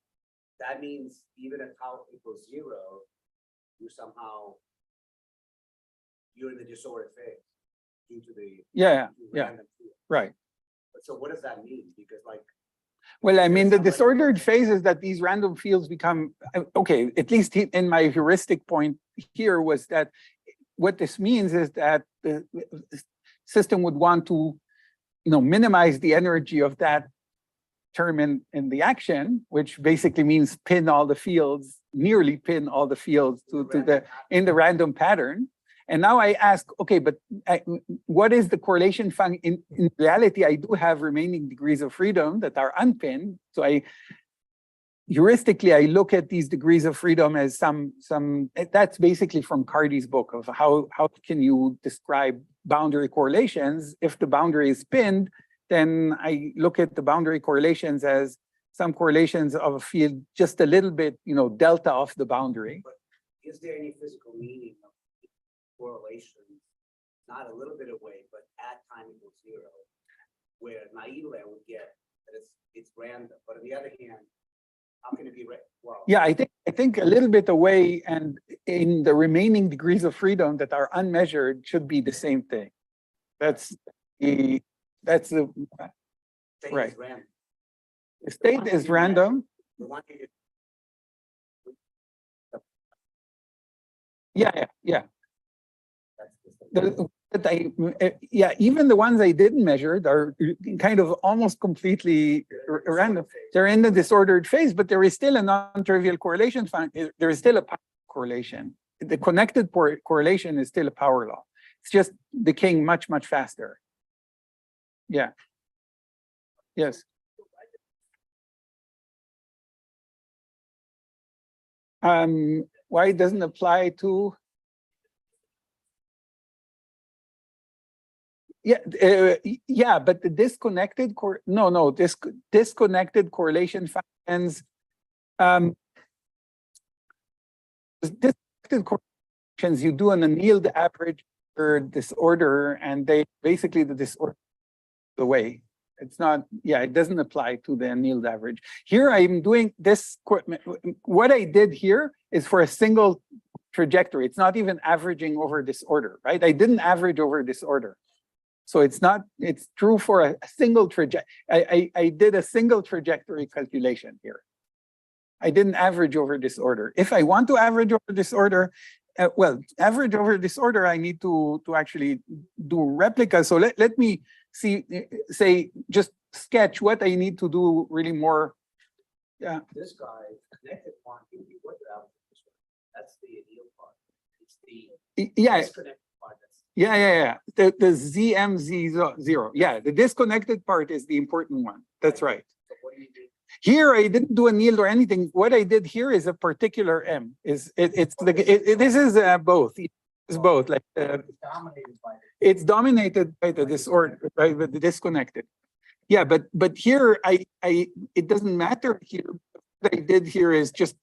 that means even if tau equals zero, you're in the disordered phase due to the Yeah. random field. Right. But so what does that mean? Because like, Well, I mean, the somebody- disordered phase is that these random fields become, okay, at least in my heuristic point here was that what this means is that the system would want to, minimize the energy of that term in the action, which basically means nearly pin all the fields in the random pattern. And now I ask, okay, but what is the correlation function? In reality, I do have remaining degrees of freedom that are unpinned. So heuristically, I look at these degrees of freedom as that's basically from Cardy's book of how can you describe boundary correlations. If the boundary is pinned, then I look at the boundary correlations as some correlations of a field just a little bit, delta off the boundary. But is there any physical meaning of correlation, not a little bit away, but at time equals zero, where naively I would get that it's random, but on the other hand, how can it be well? Yeah, I think a little bit away, and in the remaining degrees of freedom that are unmeasured should be the same thing. That's the State right. is random. The state is random. The one thing is- Yeah. Even the ones I didn't measure are kind of almost completely random. They're in the disordered phase, but there is still a non-trivial correlation. There is still a power correlation. The connected correlation is still a power law. It's just decaying much, much faster. Yeah. Yes. Why it doesn't apply to? But the disconnected disconnected correlation functions. Disconnected correlations you do an annealed average for disorder, and they basically the disorder the way. It's not, it doesn't apply to the annealed average. Here I'm doing this, what I did here is for a single trajectory. It's not even averaging over disorder, right? I didn't average over disorder. So it's true for a single trajectory. I did a single trajectory calculation here. I didn't average over disorder. If I want to average over disorder, average over disorder, I need to actually do replicas. So let me just sketch what I need to do really more. Yeah. This guy connected quantity, what that's the ideal part. It's the disconnected part. The ZMZ0. Yeah, the disconnected part is the important one. That's right. So what do you do? Here I didn't do annealed or anything. What I did here is a particular M. This is both. It's both. Like it's dominated by the disorder, right? With the disconnected. Yeah, but here it doesn't matter here. What I did here is just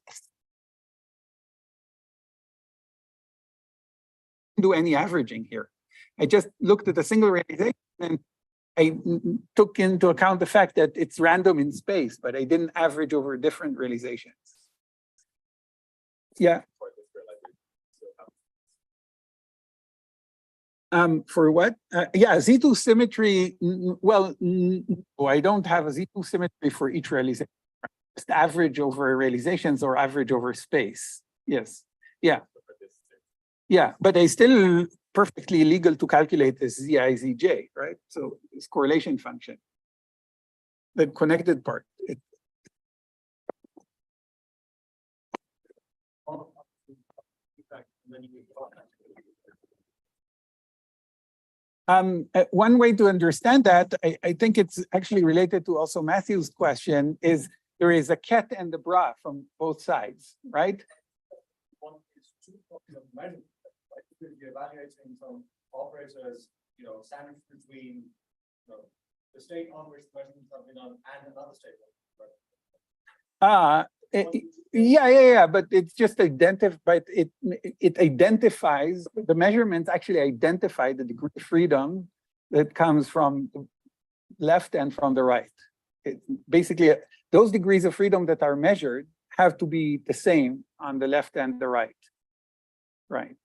do any averaging here. I just looked at a single realization and I took into account the fact that it's random in space, but I didn't average over different realizations. Yeah. For what? Yeah, Z2 symmetry. Well, no, I don't have a Z2 symmetry for each realization. Just average over realizations or average over space. Yes. Yeah. Yeah, but it's still perfectly legal to calculate this Zi, Zj, right? So it's correlation function. The connected part. One way to understand that, I think it's actually related to also Matthew's question, is there is a ket and the bra from both sides, right? One is two copies of measurement. Like if you're evaluating some operators, sandwich between the state on which the measurements have been done and another state. Yeah, but it's just identified. It identifies the measurements actually identify the degree of freedom that comes from the left and from the right. Basically, those degrees of freedom that are measured have to be the same on the left and the right. Right.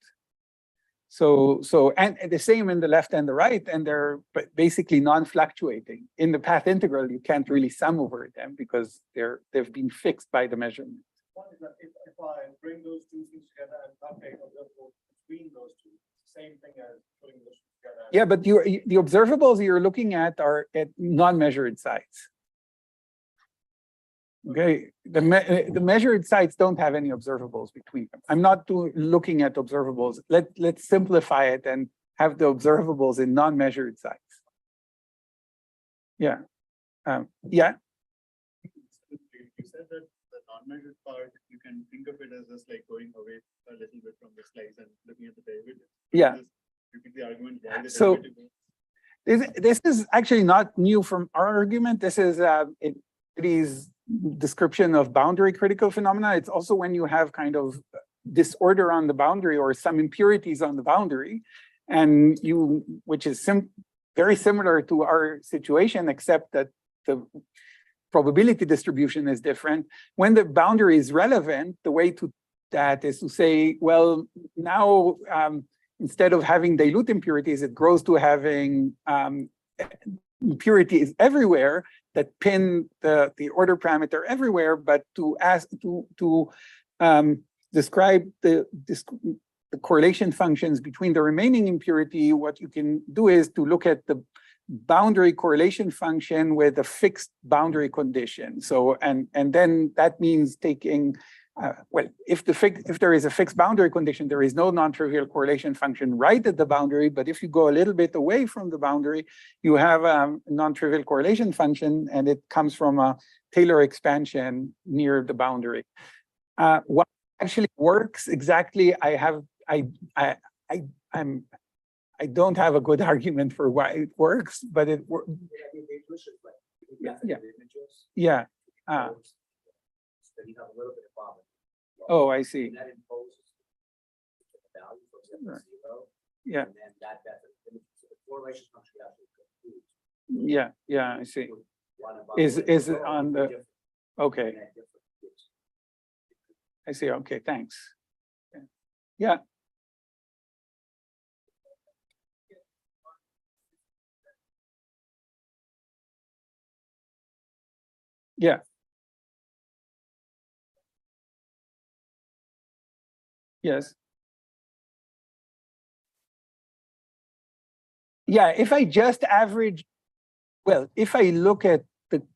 So and the same in the left and the right, and they're basically non-fluctuating. In the path integral, you can't really sum over them because they've been fixed by the measurement. One is that if I bring those two things together and calculate observables between those two, it's the same thing as putting those two together. Yeah, but the observables you're looking at are at non-measured sites. Okay, the measured sites don't have any observables between them. I'm not looking at observables. Let's simplify it and have the observables in non-measured sites. Yeah, yeah. You said that the non-measured part, you can think of it as just like going away a little bit from the slides and looking at the derivative. Yeah. Repeat the argument why the So derivative. this is actually not new from our argument. This is It description of boundary critical phenomena. It's also when you have kind of disorder on the boundary or some impurities on the boundary, and which is very similar to our situation, except that the probability distribution is different. When the boundary is relevant, the way to that is to say, well, now instead of having dilute impurities, it grows to having impurities everywhere that pin the order parameter everywhere, but to describe the correlation functions between the remaining impurity, what you can do is to look at the boundary correlation function with a fixed boundary condition. So and then that means taking well, if there is a fixed boundary condition, there is no non-trivial correlation function right at the boundary. But if you go a little bit away from the boundary, you have a non-trivial correlation function, and it comes from a Taylor expansion near the boundary. What actually works exactly? I don't have a good argument for why it works, but it works. Yeah. Then you have a little bit of problem. Oh, I see. And that imposes the value, for example, Right. 0. Yeah. And then that's the correlation function actually computes. Yeah, I see. One above Is the it other, on the different, okay? and that difference gives- I see. Okay, thanks. Yeah. Yeah. Yes. Yeah, if I just average, well, if I look at the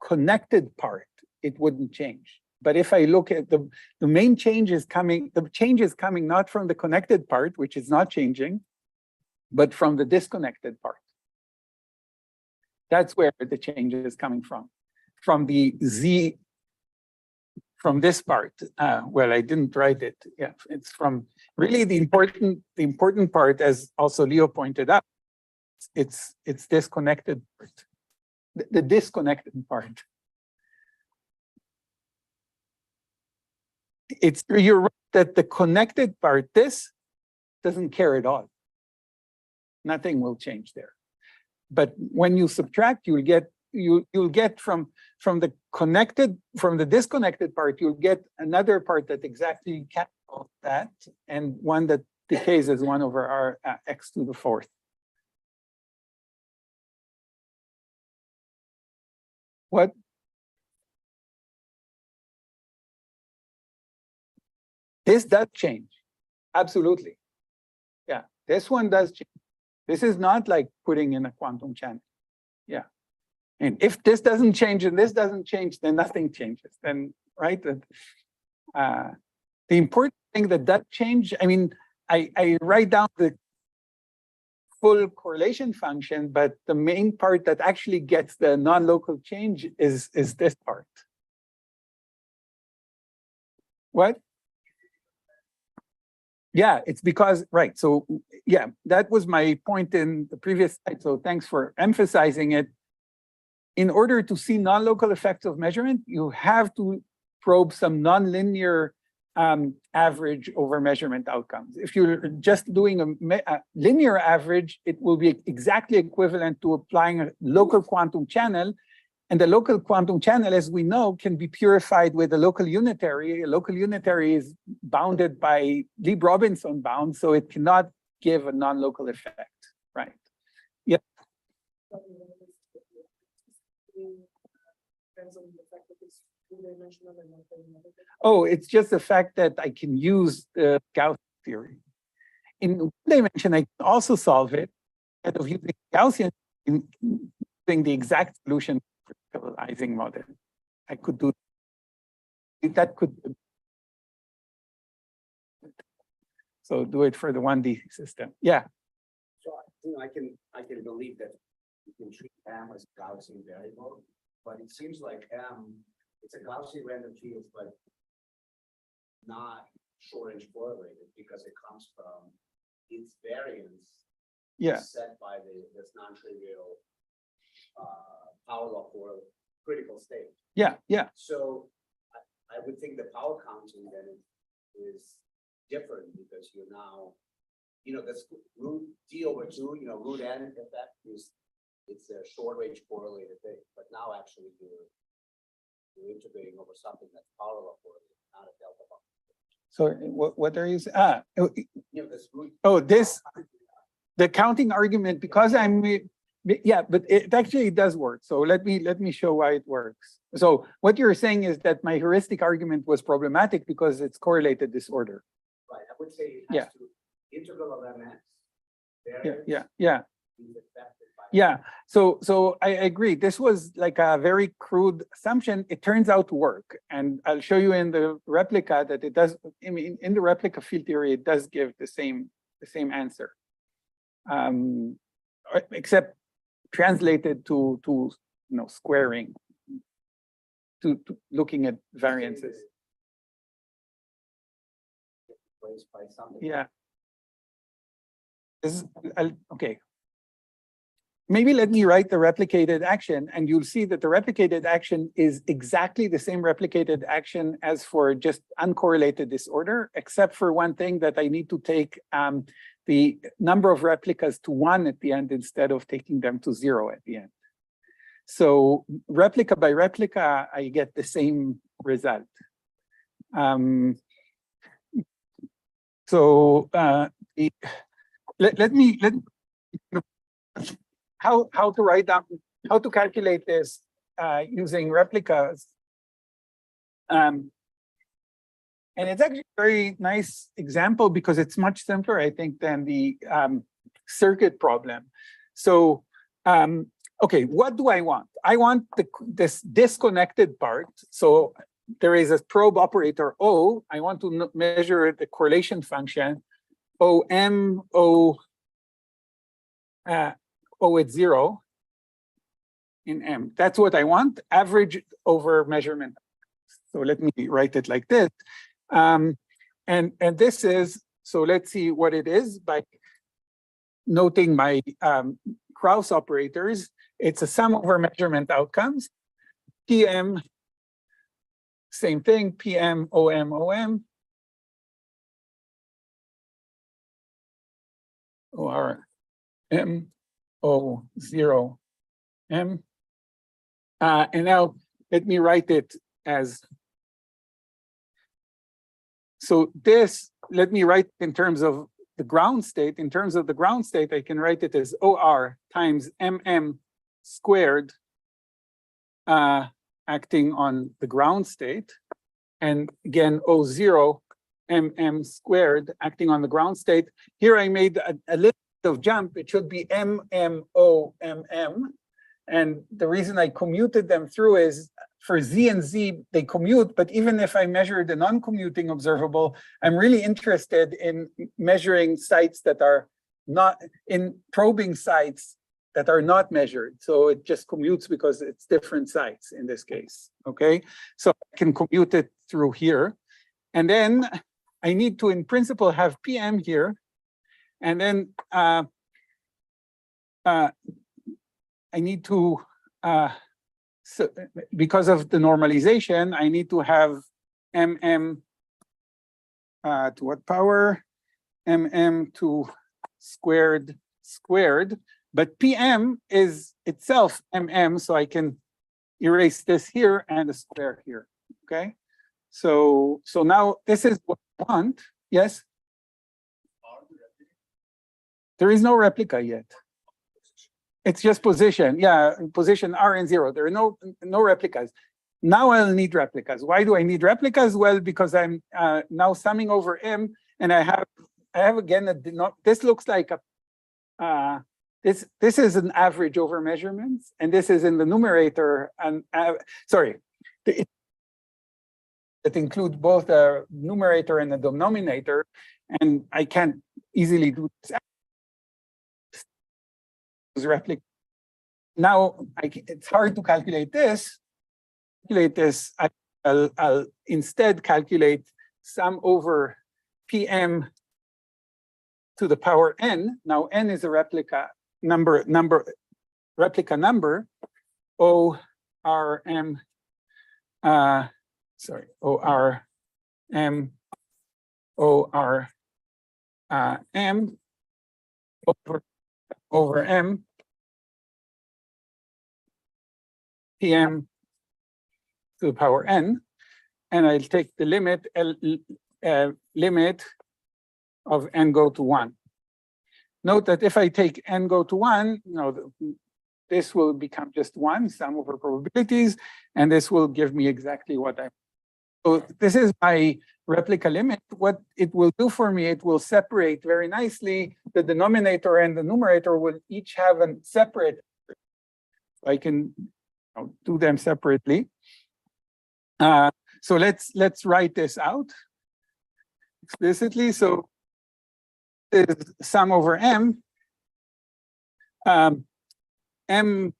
connected part, it wouldn't change. But if I look at the main change is coming, the change is coming not from the connected part, which is not changing, but from the disconnected part. That's where the change is coming from the Z, from this part. Well, I didn't write it. Yeah, it's from really the important part, as also Leo pointed out. It's disconnected part, the disconnected part. You're right that the connected part, this doesn't care at all. Nothing will change there. But when you subtract, you'll get from the disconnected part, you'll get another part that exactly cancels that, and one that decays as 1 over r x to the 4th. What? This does change. Absolutely. Yeah, this one does change. This is not like putting in a quantum channel. Yeah. And if this doesn't change and this doesn't change, then nothing changes. Then, right? The important thing that does change, I mean, I write down the full correlation function, but the main part that actually gets the non-local change is this part. What? Yeah, it's because, right. So yeah, that was my point in the previous slide. So thanks for emphasizing it. In order to see non-local effects of measurement, you have to probe some nonlinear average over measurement outcomes. If you're just doing a linear average, it will be exactly equivalent to applying a local quantum channel. And the local quantum channel, as we know, can be purified with a local unitary. A local unitary is bounded by Lieb-Robinson bound, so it cannot give a non-local effect, right? Yeah. Oh, it's just the fact that I can use the Gaussian theory. In one dimension, I can also solve it instead of using Gaussian, using the exact solution for the Ising model. I could do that. So do it for the 1D system. Yeah. So I can believe that you can treat M as a Gaussian variable, but it seems like M, it's a Gaussian random field, but not short-range correlated because it comes from its variance. Yeah. Set by this non-trivial power law for critical state. Yeah. Yeah. So I would think the power counting then is different because you're now, this root D over 2, root N effect it's a short range correlated thing, but now actually you're integrating over something that's power law correlated, not a delta function. So what are you saying? This root. Oh, the counting argument, because yeah, but it actually does work. So let me show why it works. So what you're saying is that my heuristic argument was problematic because it's correlated disorder. Right, I would say it has to integral of MS. Yeah. So I agree. This was like a very crude assumption. It turns out to work, and I'll show you in the replica that it does. I mean, in the replica field theory, it does give the same answer, except translated to squaring, to looking at variances. Yeah. Okay. Maybe let me write the replicated action, and you'll see that the replicated action is exactly the same replicated action as for just uncorrelated disorder, except for one thing, that I need to take the number of replicas to 1 at the end instead of taking them to 0 at the end. So replica by replica, I get the same result. Let me how to write down, how to calculate this using replicas. And it's actually a very nice example because it's much simpler, I think, than the circuit problem. So, okay, what do I want? I want this disconnected part. So there is a probe operator O. I want to measure the correlation function OM, O at 0 in M. That's what I want, average over measurement. So let me write it like this. And this is, so let's see what it is by noting my Krauss operators. It's a sum over measurement outcomes. PM, same thing, PM, OM, OM. Or M, O, 0, M. And now let me write it as, so this, let me write in terms of the ground state, in terms of the ground state, I can write it as OR times MM squared acting on the ground state. And again, O0 MM squared acting on the ground state. Here I made a little bit of jump. It should be MMO MM. And the reason I commuted them through is for Z and Z, they commute, but even if I measure the non-commuting observable, I'm really interested in measuring sites that are not, in probing sites that are not measured. So it just commutes because it's different sites in this case, okay? So I can commute it through here. And then I need to, in principle, have PM here. And then I need to, so because of the normalization, I need to have MM to what power? MM to squared, but PM is itself MM, so I can erase this here and a square here, okay? So now this is what I want, yes? There is no replica yet. It's just position, yeah, position R and 0. There are no replicas. Now I'll need replicas. Why do I need replicas? Well, because I'm now summing over M, and I have again this looks like a this is an average over measurements, and this is in the numerator. And sorry, it includes both the numerator and the denominator, and I can't easily do this. Replica. Now it's hard to calculate this. I'll instead calculate sum over PM to the power n. Now n is a replica number. O R M. Sorry, O R M O R M over M. PM to the power n, and I'll take the limit limit of n go to 1. Note that if I take n go to 1, this will become just 1, sum over probabilities, and this will give me exactly what I. So this is my replica limit. What it will do for me, it will separate very nicely. The denominator and the numerator will each have a separate. I can do them separately. So let's write this out explicitly. So this is sum over M. M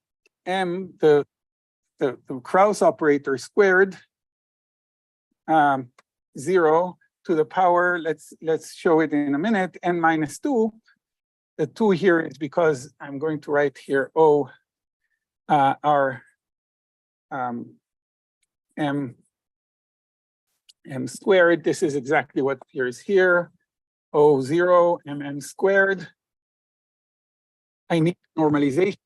the Krauss operator squared 0 to the power. Let's show it in a minute. N minus 2. The 2 here is because I'm going to write here O R M squared. This is exactly what appears here. O0 MM squared. I need normalization,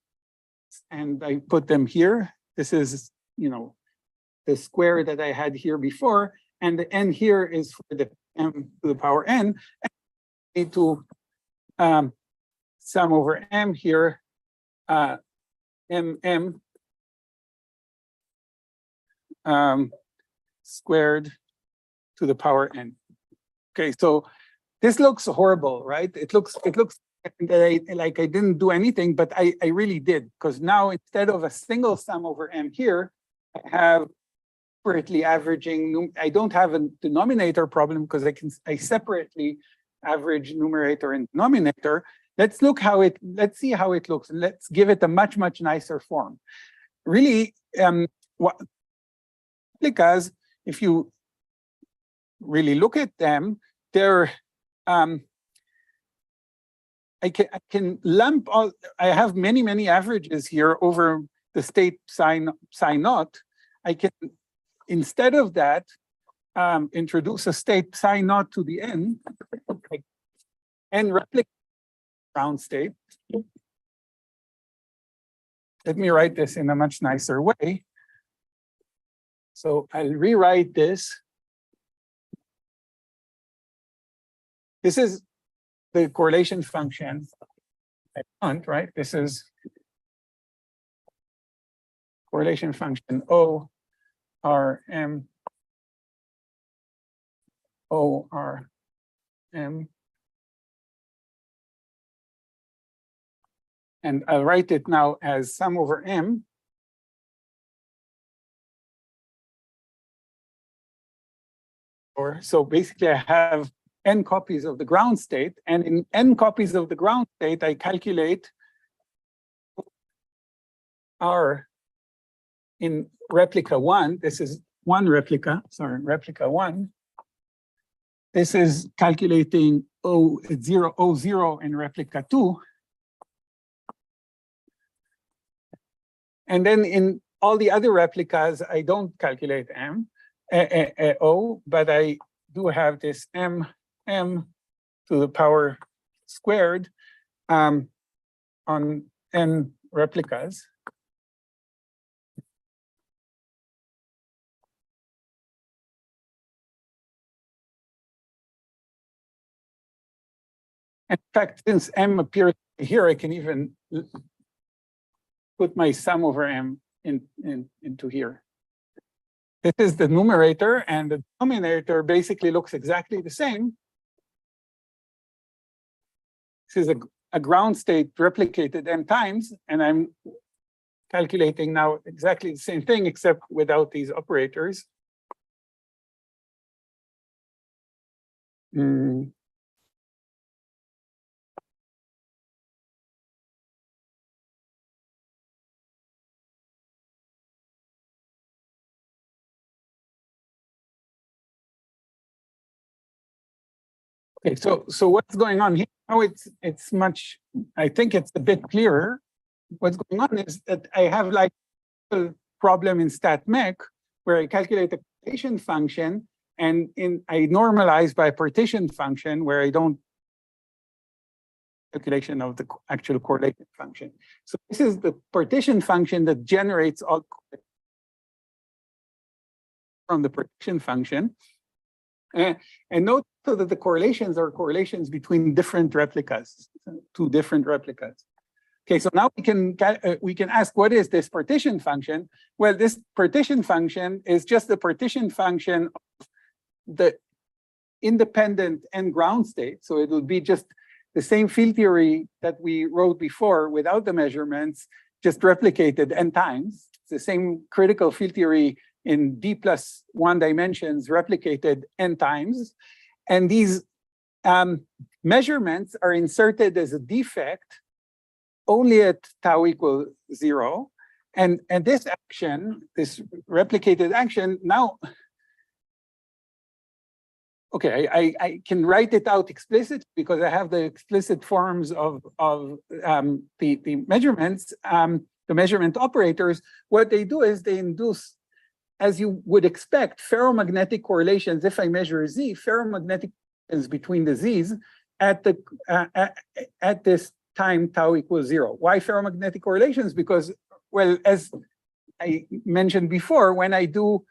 and I put them here. This is, the square that I had here before, and the n here is for the m to the power n. I need to sum over m here, mm squared to the power n. Okay, so this looks horrible, right? It looks like I didn't do anything, but I really did, because now instead of a single sum over m here, I have separately averaging. I don't have a denominator problem because I separately average numerator and denominator. Let's see how it looks, and let's give it a much nicer form. Really, because if you really look at them, they're I can lump all. I have many averages here over the state psi naught. I can, instead of that, introduce a state psi naught to the n, and replicate ground state. Let me write this in a much nicer way. So I'll rewrite this. This is the correlation function I want, right? This is correlation function O R M O R M. And I'll write it now as sum over M. Or so basically I have n copies of the ground state, and in n copies of the ground state, I calculate R in replica 1. This is one replica, sorry, replica 1. This is calculating O0 in replica 2. And then in all the other replicas, I don't calculate O, but I do have this M to the power squared on n replicas. In fact, since M appears here, I can even put my sum over M into here. This is the numerator, and the denominator basically looks exactly the same. This is a ground state replicated n times, and I'm calculating now exactly the same thing, except without these operators. Okay, so what's going on here? Oh, it's much, I think it's a bit clearer. What's going on is that I have like a problem in StatMech where I calculate a correlation function, and I normalize by a partition function where I don't calculation of the actual correlation function. So this is the partition function that generates all from the partition function. And note that the correlations are correlations between different replicas, two different replicas. Okay, so now we can ask, what is this partition function? Well, this partition function is just the partition function of the independent n ground state. So it will be just the same field theory that we wrote before without the measurements, just replicated n times. It's the same critical field theory in d+1 dimensions replicated n times. And these measurements are inserted as a defect only at tau equals 0. And this action, this replicated action, now, okay, I can write it out explicit because I have the explicit forms of the measurements, the measurement operators. What they do is they induce, as you would expect, ferromagnetic correlations. If I measure Z, ferromagnetic correlations between the Z's at this time tau equals 0. Why ferromagnetic correlations? Because, well, as I mentioned before, when I do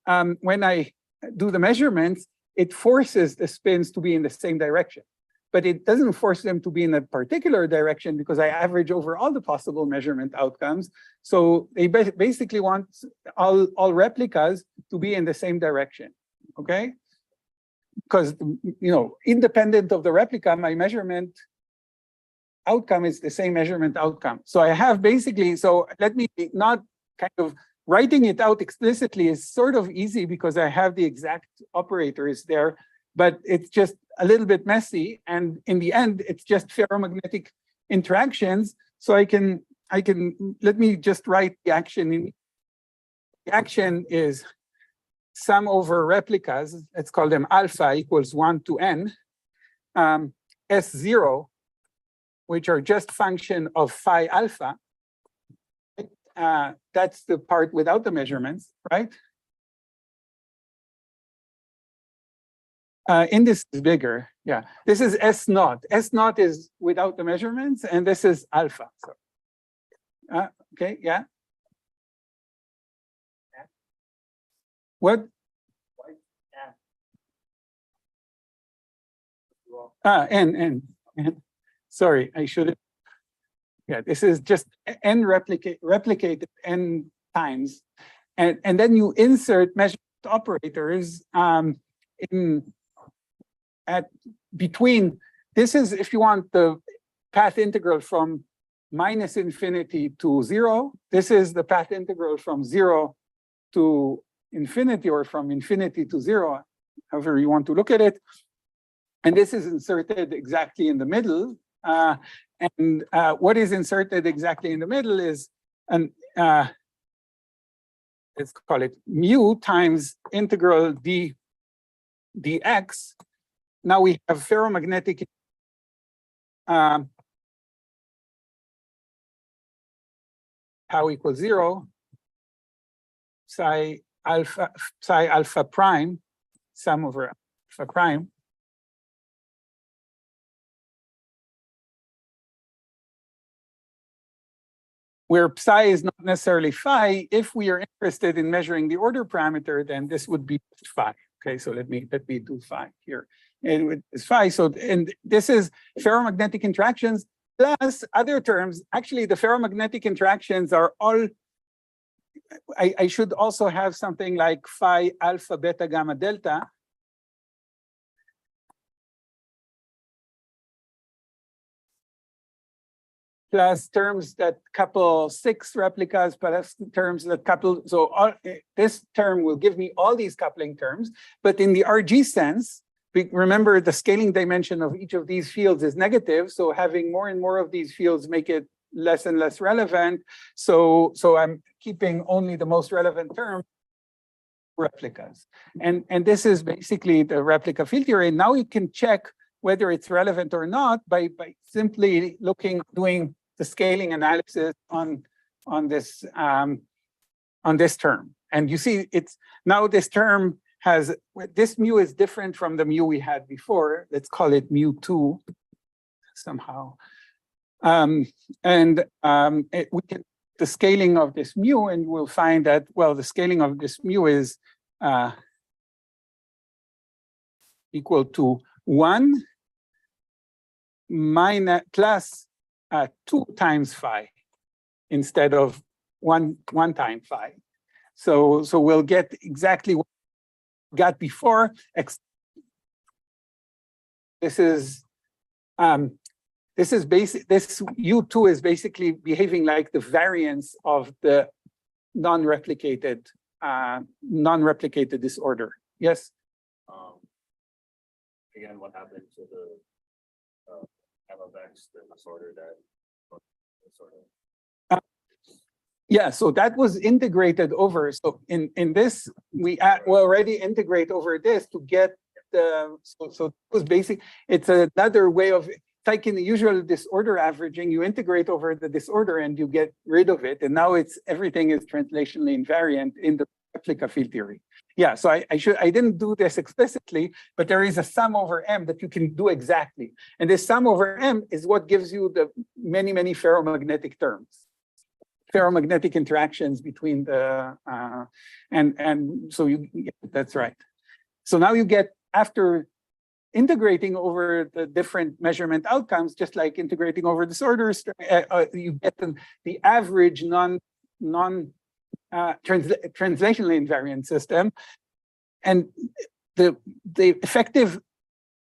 the measurements, it forces the spins to be in the same direction. But it doesn't force them to be in a particular direction because I average over all the possible measurement outcomes. So they basically want all replicas to be in the same direction, okay? Because, you know, independent of the replica, my measurement outcome is the same measurement outcome. So I have basically, so let me not kind of, writing it out explicitly is sort of easy because I have the exact operators there, but it's just a little bit messy. And in the end, it's just ferromagnetic interactions. So I can, let me just write the action. The action is sum over replicas, let's call them alpha equals 1 to n, S0, which are just function of phi alpha. That's the part without the measurements, right? In this is bigger, yeah. This is S0. S0 is without the measurements, and this is alpha. So, okay, yeah. What? N. Sorry, I should have. Yeah, this is just n replicated n times. And then you insert measurement operators between. This is if you want the path integral from minus infinity to 0. This is the path integral from 0 to infinity, or from infinity to 0, however you want to look at it. And this is inserted exactly in the middle. And what is inserted exactly in the middle is an let's call it mu times integral dx. Now we have ferromagnetic tau equals 0, psi alpha prime, sum over alpha prime, where psi is not necessarily phi. If we are interested in measuring the order parameter, then this would be phi. Okay, so let me do phi here. And it's phi. So, and this is ferromagnetic interactions plus other terms. Actually, the ferromagnetic interactions are all. I should also have something like phi alpha beta gamma delta. Plus terms that couple 6 replicas, plus terms that couple. So this term will give me all these coupling terms. But in the RG sense, remember the scaling dimension of each of these fields is negative. So having more and more of these fields make it less and less relevant. So I'm keeping only the most relevant term, replicas. And this is basically the replica field theory. Now you can check whether it's relevant or not by simply doing the scaling analysis on this term. And you see it's now this term has, this mu is different from the mu we had before. Let's call it mu2 somehow. We can the scaling of this mu, and we'll find that, well, the scaling of this mu is equal to 1 minus plus 2 times phi instead of one time phi. So we'll get exactly what we got before. This is basic. This U2 is basically behaving like the variance of the non-replicated disorder. Yes. Again, what happened to the M of X, the disorder Yeah, so that was integrated over. So in this, we already integrate over this to get the, so it was basic. It's another way of, like in the usual disorder averaging, you integrate over the disorder and you get rid of it. And now everything is translationally invariant in the replica field theory. Yeah, so I didn't do this explicitly, but there is a sum over M that you can do exactly. And this sum over M is what gives you the many ferromagnetic terms. Ferromagnetic interactions between the, and so that's right. So now you get, after integrating over the different measurement outcomes, just like integrating over disorders, you get the average translationally invariant system. And the effective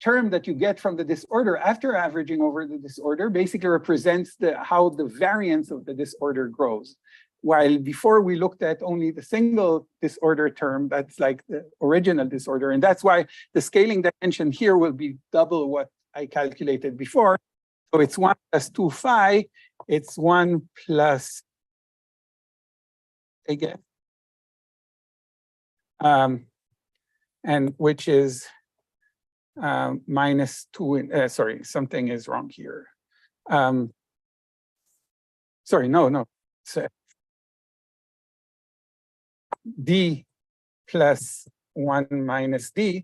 term that you get from the disorder after averaging over the disorder basically represents how the variance of the disorder grows. While before we looked at only the single disorder term, that's like the original disorder. And that's why the scaling dimension here will be double what I calculated before. So it's 1 plus 2 phi, it's 1 plus, again, and which is minus 2, sorry, something is wrong here. Sorry, no. So D plus 1 minus D,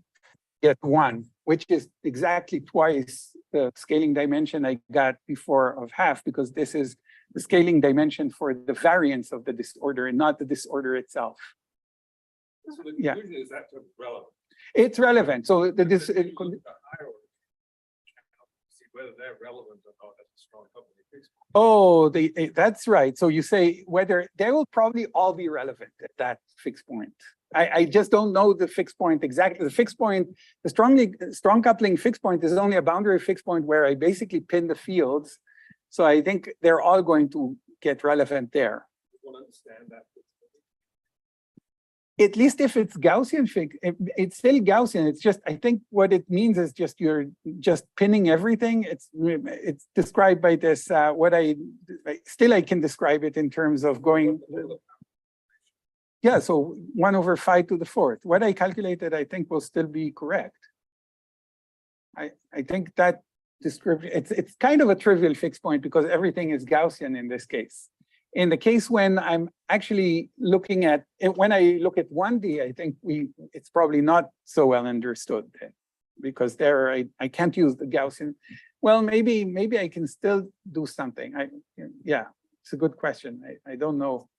get 1, which is exactly twice the scaling dimension I got before of half, because this is the scaling dimension for the variance of the disorder and not the disorder itself. So the yeah. Is that relevant? It's relevant. So whether they're relevant or not as a strong company fixed point. Oh, that's right. So you say whether they will probably all be relevant at that fixed point. I just don't know the fixed point exactly. The fixed point, the strong coupling fixed point is only a boundary fixed point where I basically pin the fields. So I think they're all going to get relevant there. You want to understand that. At least if it's Gaussian, it's still Gaussian. It's just, I think what it means is just you're just pinning everything. It's described by this, I can describe it in terms of going, yeah, so 1/5 What I calculated, I think will still be correct. I think that description, it's kind of a trivial fixed point because everything is Gaussian in this case. In the case when I'm actually looking at it, when I look at 1D, I think it's probably not so well understood because there I can't use the Gaussian. Well, maybe I can still do something. Yeah, it's a good question. I don't know.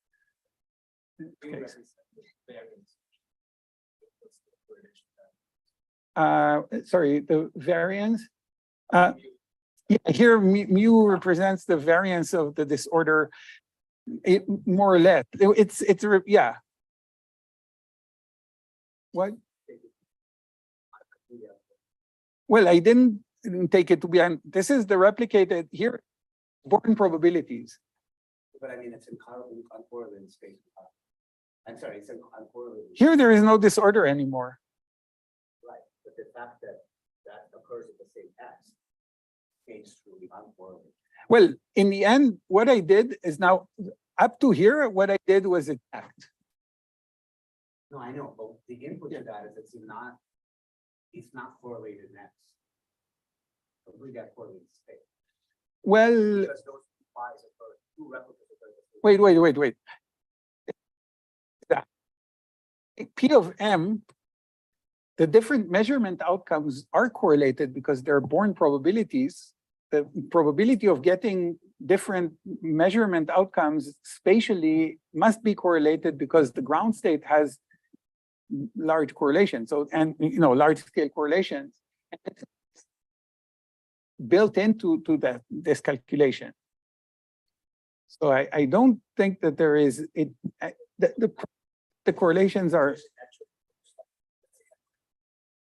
Okay. Sorry, the variance. Yeah, here mu represents the variance of the disorder. More or less, yeah. What? Well, I didn't take it to be. This is the replicated here, Born probabilities. But I mean, it's uncorrelated space. I'm sorry, it's uncorrelated. Here, there is no disorder anymore. Right, but the fact that occurs at the same x is truly uncorrelated. Well, in the end, what I did is now up to here, what I did was exact. No, I know, but the input to that is it's not correlated in x. But we got correlated space. Well, Because those pies occur, two replicas occur. wait. P of M, the different measurement outcomes are correlated because they're Born probabilities. The probability of getting different measurement outcomes spatially must be correlated because the ground state has large correlations. So, and large scale correlations built into this calculation. So I don't think that there is the correlations are.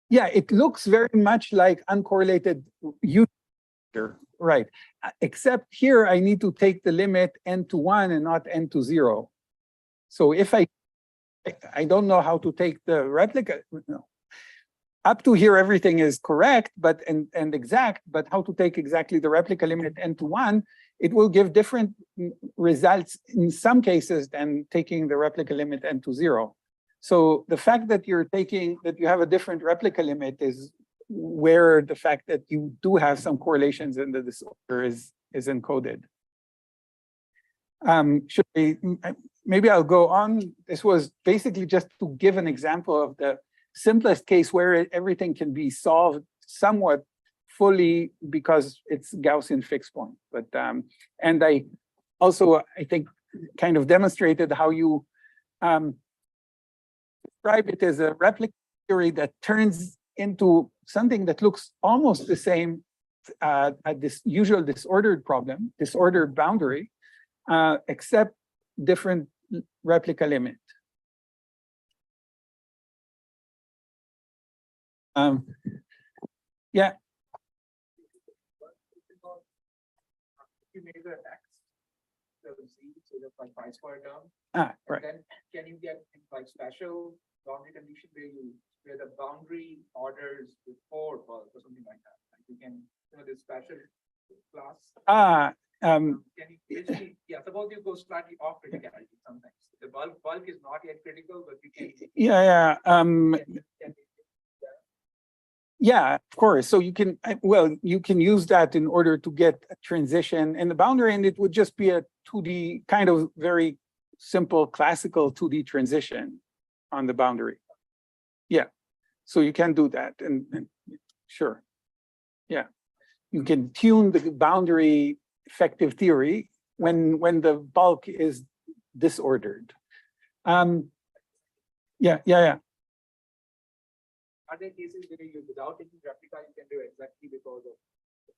Yeah, it looks very much like uncorrelated U. Right, except here I need to take the limit n to 1 and not n to 0. So if I don't know how to take the replica, no. Up to here everything is correct, but and exact, but how to take exactly the replica limit n to 1, it will give different results in some cases than taking the replica limit n to 0. So the fact that you have a different replica limit is where the fact that you do have some correlations in the disorder is encoded. Maybe I'll go on. This was basically just to give an example of the simplest case where everything can be solved somewhat fully because it's Gaussian fixed point. But and I also, I think, kind of demonstrated how you describe it as a replica theory that turns into something that looks almost the same at this usual disordered boundary, except different replica limit. Yeah. You made the x, the z, so that's like pi square term. Right. Then can you get like special boundary condition where the boundary orders with 4 balls or something like that? Like you can this special class. Can you basically, yeah, suppose you go slightly off criticality sometimes. The bulk is not yet critical, but you can. Yeah. Yeah, of course. So you can, you can use that in order to get a transition in the boundary, and it would just be a 2D kind of very simple classical 2D transition on the boundary. Yeah, so you can do that, and sure. Yeah, you can tune the boundary effective theory when the bulk is disordered. Yeah. Are there cases where you, without taking replica, you can do exactly because of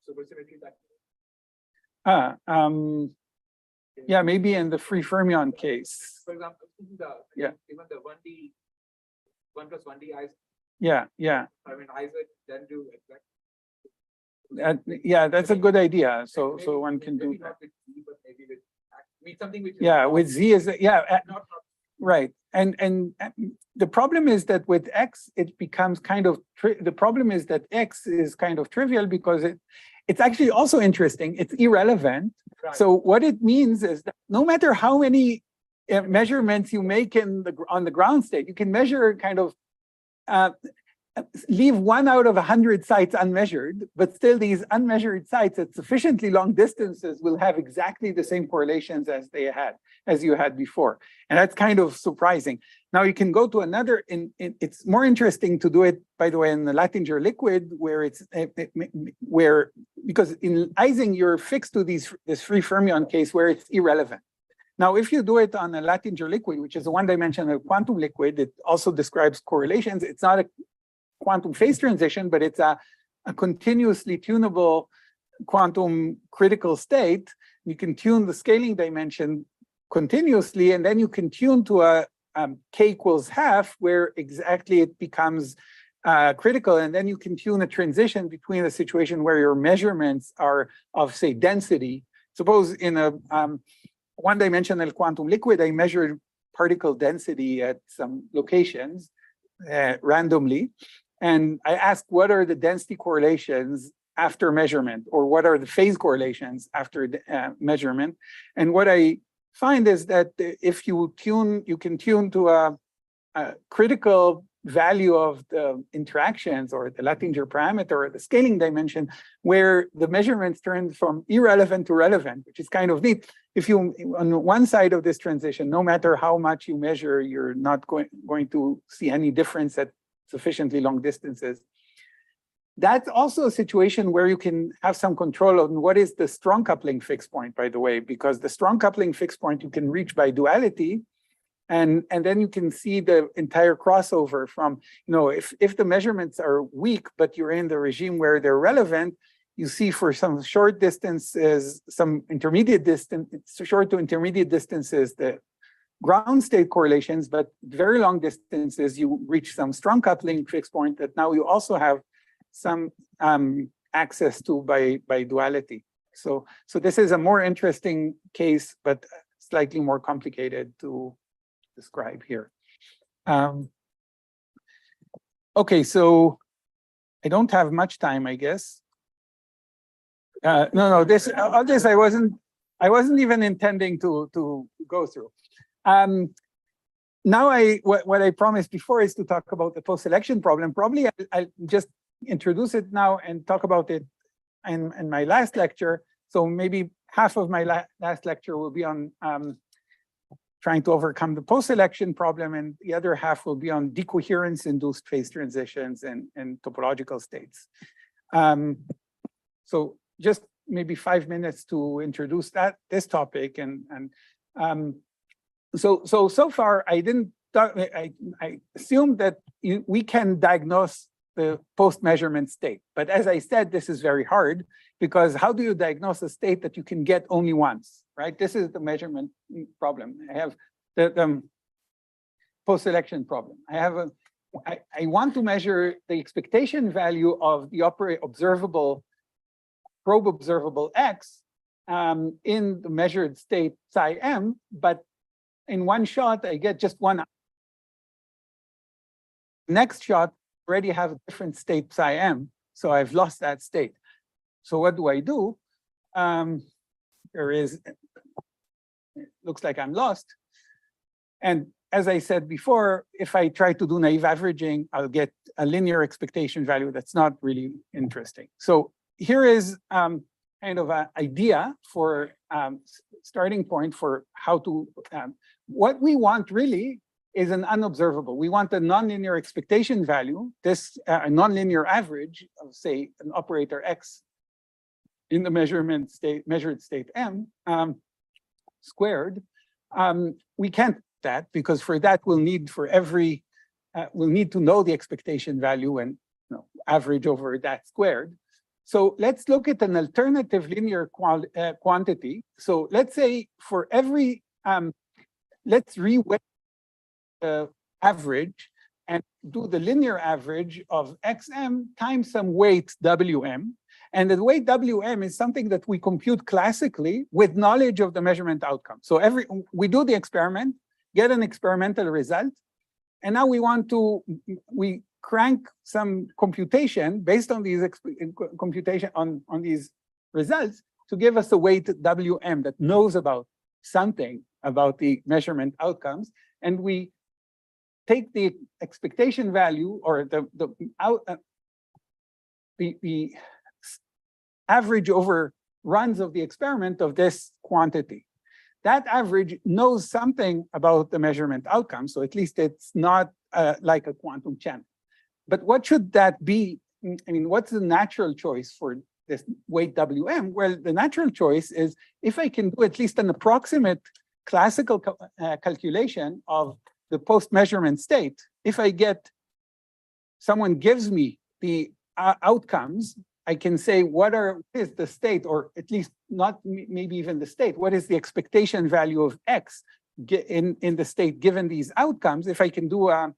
supersymmetry that. Yeah, maybe in the free fermion case. For example, Yeah. Even the 1D, 1 plus 1D eyes, Yeah, yeah. I mean, eyes would then do exactly. Yeah, that's a good idea. So Maybe- so one can do maybe that. not with Z, but maybe with something which is Yeah, not- with Z is not right. And the problem is that with X, it becomes kind of the problem is that X is kind of trivial because it's actually also interesting. It's irrelevant. right. So what it means is that no matter how many measurements you make on the ground state, you can measure kind of leave 1 out of 100 sites unmeasured, but still these unmeasured sites at sufficiently long distances will have exactly the same correlations as you had before. And that's kind of surprising. Now you can go to another, it's more interesting to do it, by the way, in the Latinger liquid, where because in Ising, you're fixed to this free fermion case where it's irrelevant. Now, if you do it on a Latinger liquid, which is a one-dimensional quantum liquid, it also describes correlations. It's not a quantum phase transition, but it's a continuously tunable quantum critical state. You can tune the scaling dimension continuously, and then you can tune to a k equals half, where exactly it becomes critical, and then you can tune a transition between a situation where your measurements are of, say, density. Suppose in a one-dimensional quantum liquid, I measured particle density at some locations randomly, and I asked what are the density correlations after measurement, or what are the phase correlations after measurement. And what I find is that if you can tune to a critical value of the interactions or the Latinger parameter or the scaling dimension, where the measurements turn from irrelevant to relevant, which is kind of neat. If you, on one side of this transition, no matter how much you measure, you're not going to see any difference at sufficiently long distances. That's also a situation where you can have some control on what is the strong coupling fixed point, by the way, because the strong coupling fixed point you can reach by duality. And then you can see the entire crossover from, if the measurements are weak, but you're in the regime where they're relevant, you see for some short distances, some intermediate distance, short to intermediate distances, the ground state correlations, but very long distances, you reach some strong coupling fixed point that now you also have some access to by duality. So this is a more interesting case, but slightly more complicated to describe here. Okay, so I don't have much time, I guess. No, this I wasn't even intending to go through. Now what I promised before is to talk about the post-selection problem. Probably I'll just introduce it now and talk about it in my last lecture. So maybe half of my last lecture will be on trying to overcome the post-selection problem, and the other half will be on decoherence-induced phase transitions and topological states. So just maybe 5 minutes to introduce this topic, and so far I assumed that we can diagnose the post-measurement state, but as I said, this is very hard, because how do you diagnose a state that you can get only once, right? This is the measurement problem. I have the post-selection problem. I want to measure the expectation value of the probe observable X in the measured state psi m, but in one shot, I get just one. Next shot, already have a different state psi m, so I've lost that state. So what do I do? It looks like I'm lost. And as I said before, if I try to do naive averaging, I'll get a linear expectation value that's not really interesting. So here is kind of an idea for starting point for how to, what we want really is an unobservable. We want a nonlinear expectation value, this a nonlinear average of, say, an operator X in the measured state M squared. We can't do that, because for that we'll need to know the expectation value and average over that squared. So let's look at an alternative linear quantity. So let's say for every, let's re-weight the average and do the linear average of xm times some weight wm. And the weight wm is something that we compute classically with knowledge of the measurement outcome. So we do the experiment, get an experimental result, and now we crank some computation based on these on these results to give us a weight wm that knows about something about the measurement outcomes, and we take the expectation value or the average over runs of the experiment of this quantity. That average knows something about the measurement outcome, so at least it's not like a quantum channel. But what should that be? I mean, what's the natural choice for this weight wm? Well, the natural choice is if I can do at least an approximate classical calculation of the post-measurement state. If I get, someone gives me the outcomes, I can say what is the state, or at least not maybe even the state, what is the expectation value of x in the state given these outcomes. If I can do a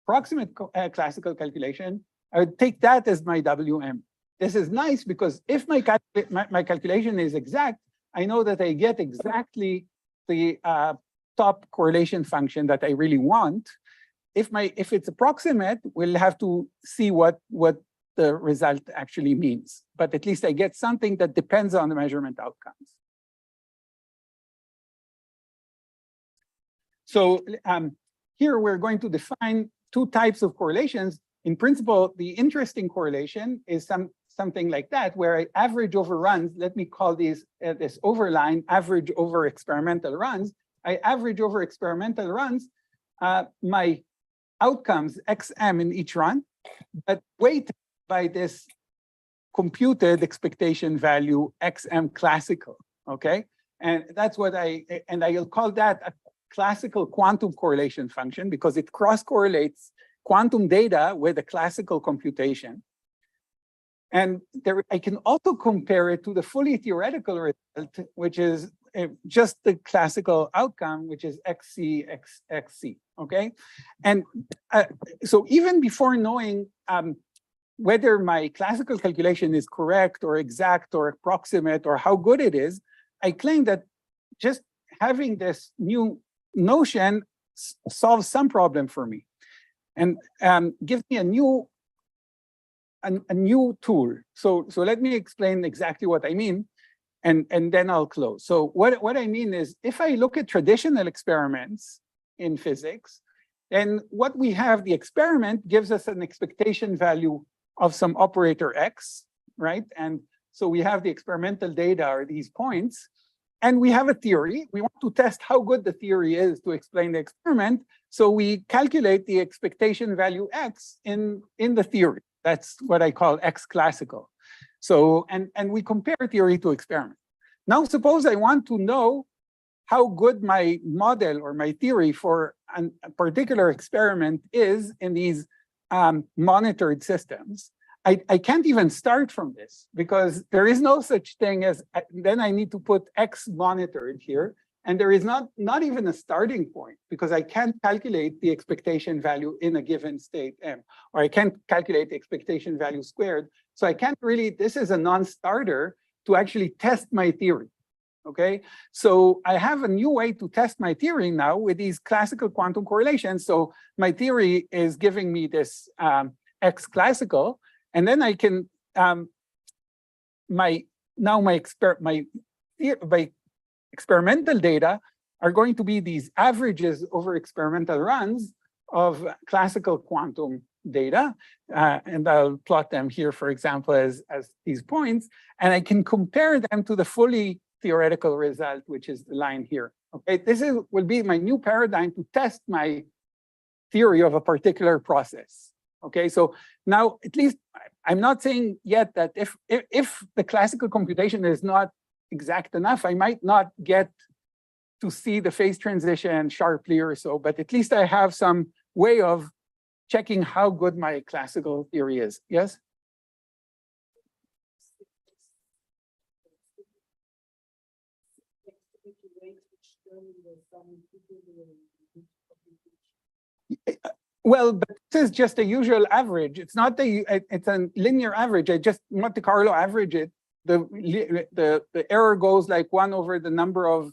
approximate classical calculation, I would take that as my wm. This is nice because if my calculation is exact, I know that I get exactly the top correlation function that I really want. If it's approximate, we'll have to see what the result actually means. But at least I get something that depends on the measurement outcomes. So here we're going to define two types of correlations. In principle, the interesting correlation is something like that, where I average over runs. Let me call these this overline average over experimental runs. I average over experimental runs my outcomes xm in each run, but weighted by this computed expectation value xm classical. Okay, and that's what I'll call that a classical quantum correlation function because it cross-correlates quantum data with a classical computation. And I can also compare it to the fully theoretical result, which is just the classical outcome, which is xc, xc, okay? And so even before knowing whether my classical calculation is correct or exact or approximate or how good it is, I claim that just having this new notion solves some problem for me and gives me a new tool. So let me explain exactly what I mean, and then I'll close. So what I mean is, if I look at traditional experiments in physics, then what we have, the experiment gives us an expectation value of some operator x, right? And so we have the experimental data, or these points, and we have a theory. We want to test how good the theory is to explain the experiment. So we calculate the expectation value x in the theory. That's what I call x classical. So, and we compare theory to experiment. Now, suppose I want to know how good my model or my theory for a particular experiment is in these monitored systems. I can't even start from this because there is no such thing as, then I need to put X monitored here. And there is not even a starting point because I can't calculate the expectation value in a given state M, or I can't calculate the expectation value squared. So I can't really, this is a non-starter to actually test my theory, okay? So I have a new way to test my theory now with these classical quantum correlations. So my theory is giving me this X classical, and then I can, my experimental data are going to be these averages over experimental runs of classical quantum data. And I'll plot them here, for example, as these points. And I can compare them to the fully theoretical result, which is the line here. Okay, this will be my new paradigm to test my theory of a particular process. Okay, so now at least I'm not saying yet that if the classical computation is not exact enough, I might not get to see the phase transition sharply or so, but at least I have some way of checking how good my classical theory is. Yes? Well, but this is just a usual average. It's not it's a linear average. I just Monte Carlo average it. The error goes like 1 over the number of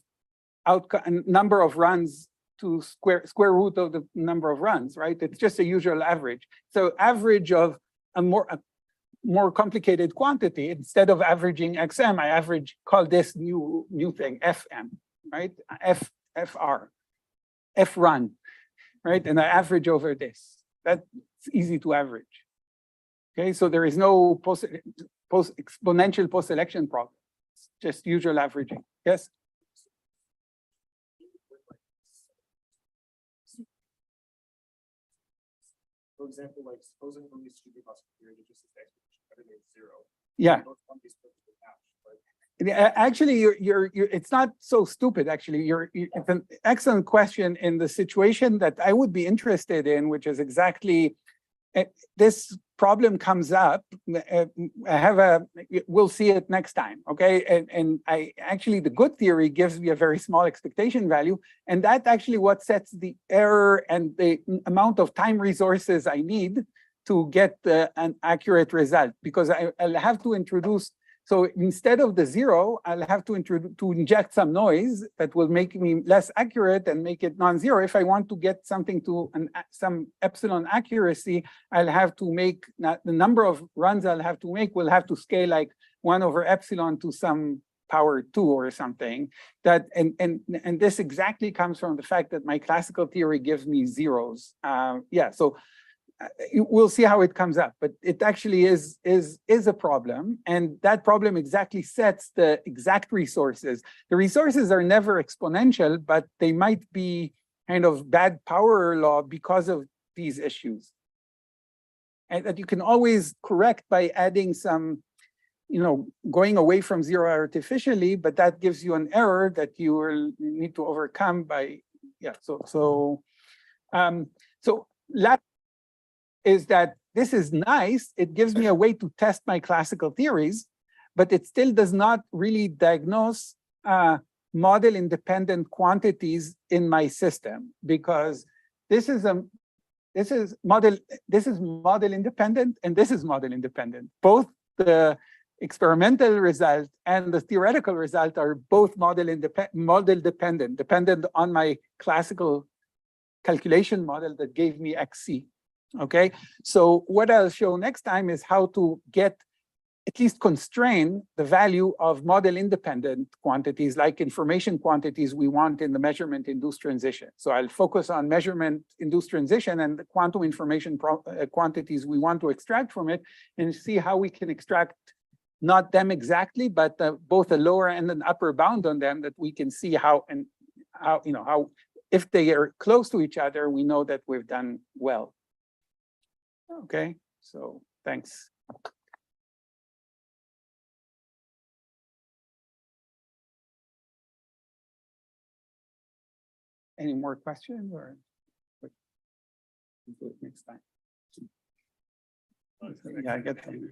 runs to square root of the number of runs, right? It's just a usual average. So average of a more complicated quantity, instead of averaging XM, I call this new thing FM, right? FR, F run, right? And I average over this. That's easy to average. Okay, so there is no exponential post-selection problem. It's just usual averaging. Yes? For example, like supposing when we stupid bus period, it just says everything is 0. Yeah. Those quantities perfectly match, but Actually, it's not so stupid. Actually, it's an excellent question in the situation that I would be interested in, which is exactly this problem comes up. We'll see it next time, okay? And the good theory gives me a very small expectation value, and that actually what sets the error and the amount of time resources I need to get an accurate result, because I'll have to introduce. So instead of the 0, I'll have to inject some noise that will make me less accurate and make it non-zero. If I want to get something to some epsilon accuracy, I'll have to make the number of runs I'll have to make will have to scale like 1 over epsilon to some power 2 or something. And this exactly comes from the fact that my classical theory gives me zeros. So we'll see how it comes up, but it actually is a problem, and that problem exactly sets the exact resources. The resources are never exponential, but they might be kind of bad power law because of these issues, and that you can always correct by adding some, going away from 0 artificially, but that gives you an error that you will need to overcome by So last is that this is nice. It gives me a way to test my classical theories, but it still does not really diagnose model-independent quantities in my system, because this is model-independent and this is model-independent. Both the experimental result and the theoretical result are both model-dependent, dependent on my classical calculation model that gave me XC. Okay, so what I'll show next time is how to at least constrain the value of model-independent quantities, like information quantities we want in the measurement-induced transition. So I'll focus on measurement-induced transition and the quantum information quantities we want to extract from it, and see how we can extract not them exactly, but both a lower and an upper bound on them, that we can see how if they are close to each other, we know that we've done well. Okay, so thanks. Any more questions, or we'll do it next time? Yeah, I get them.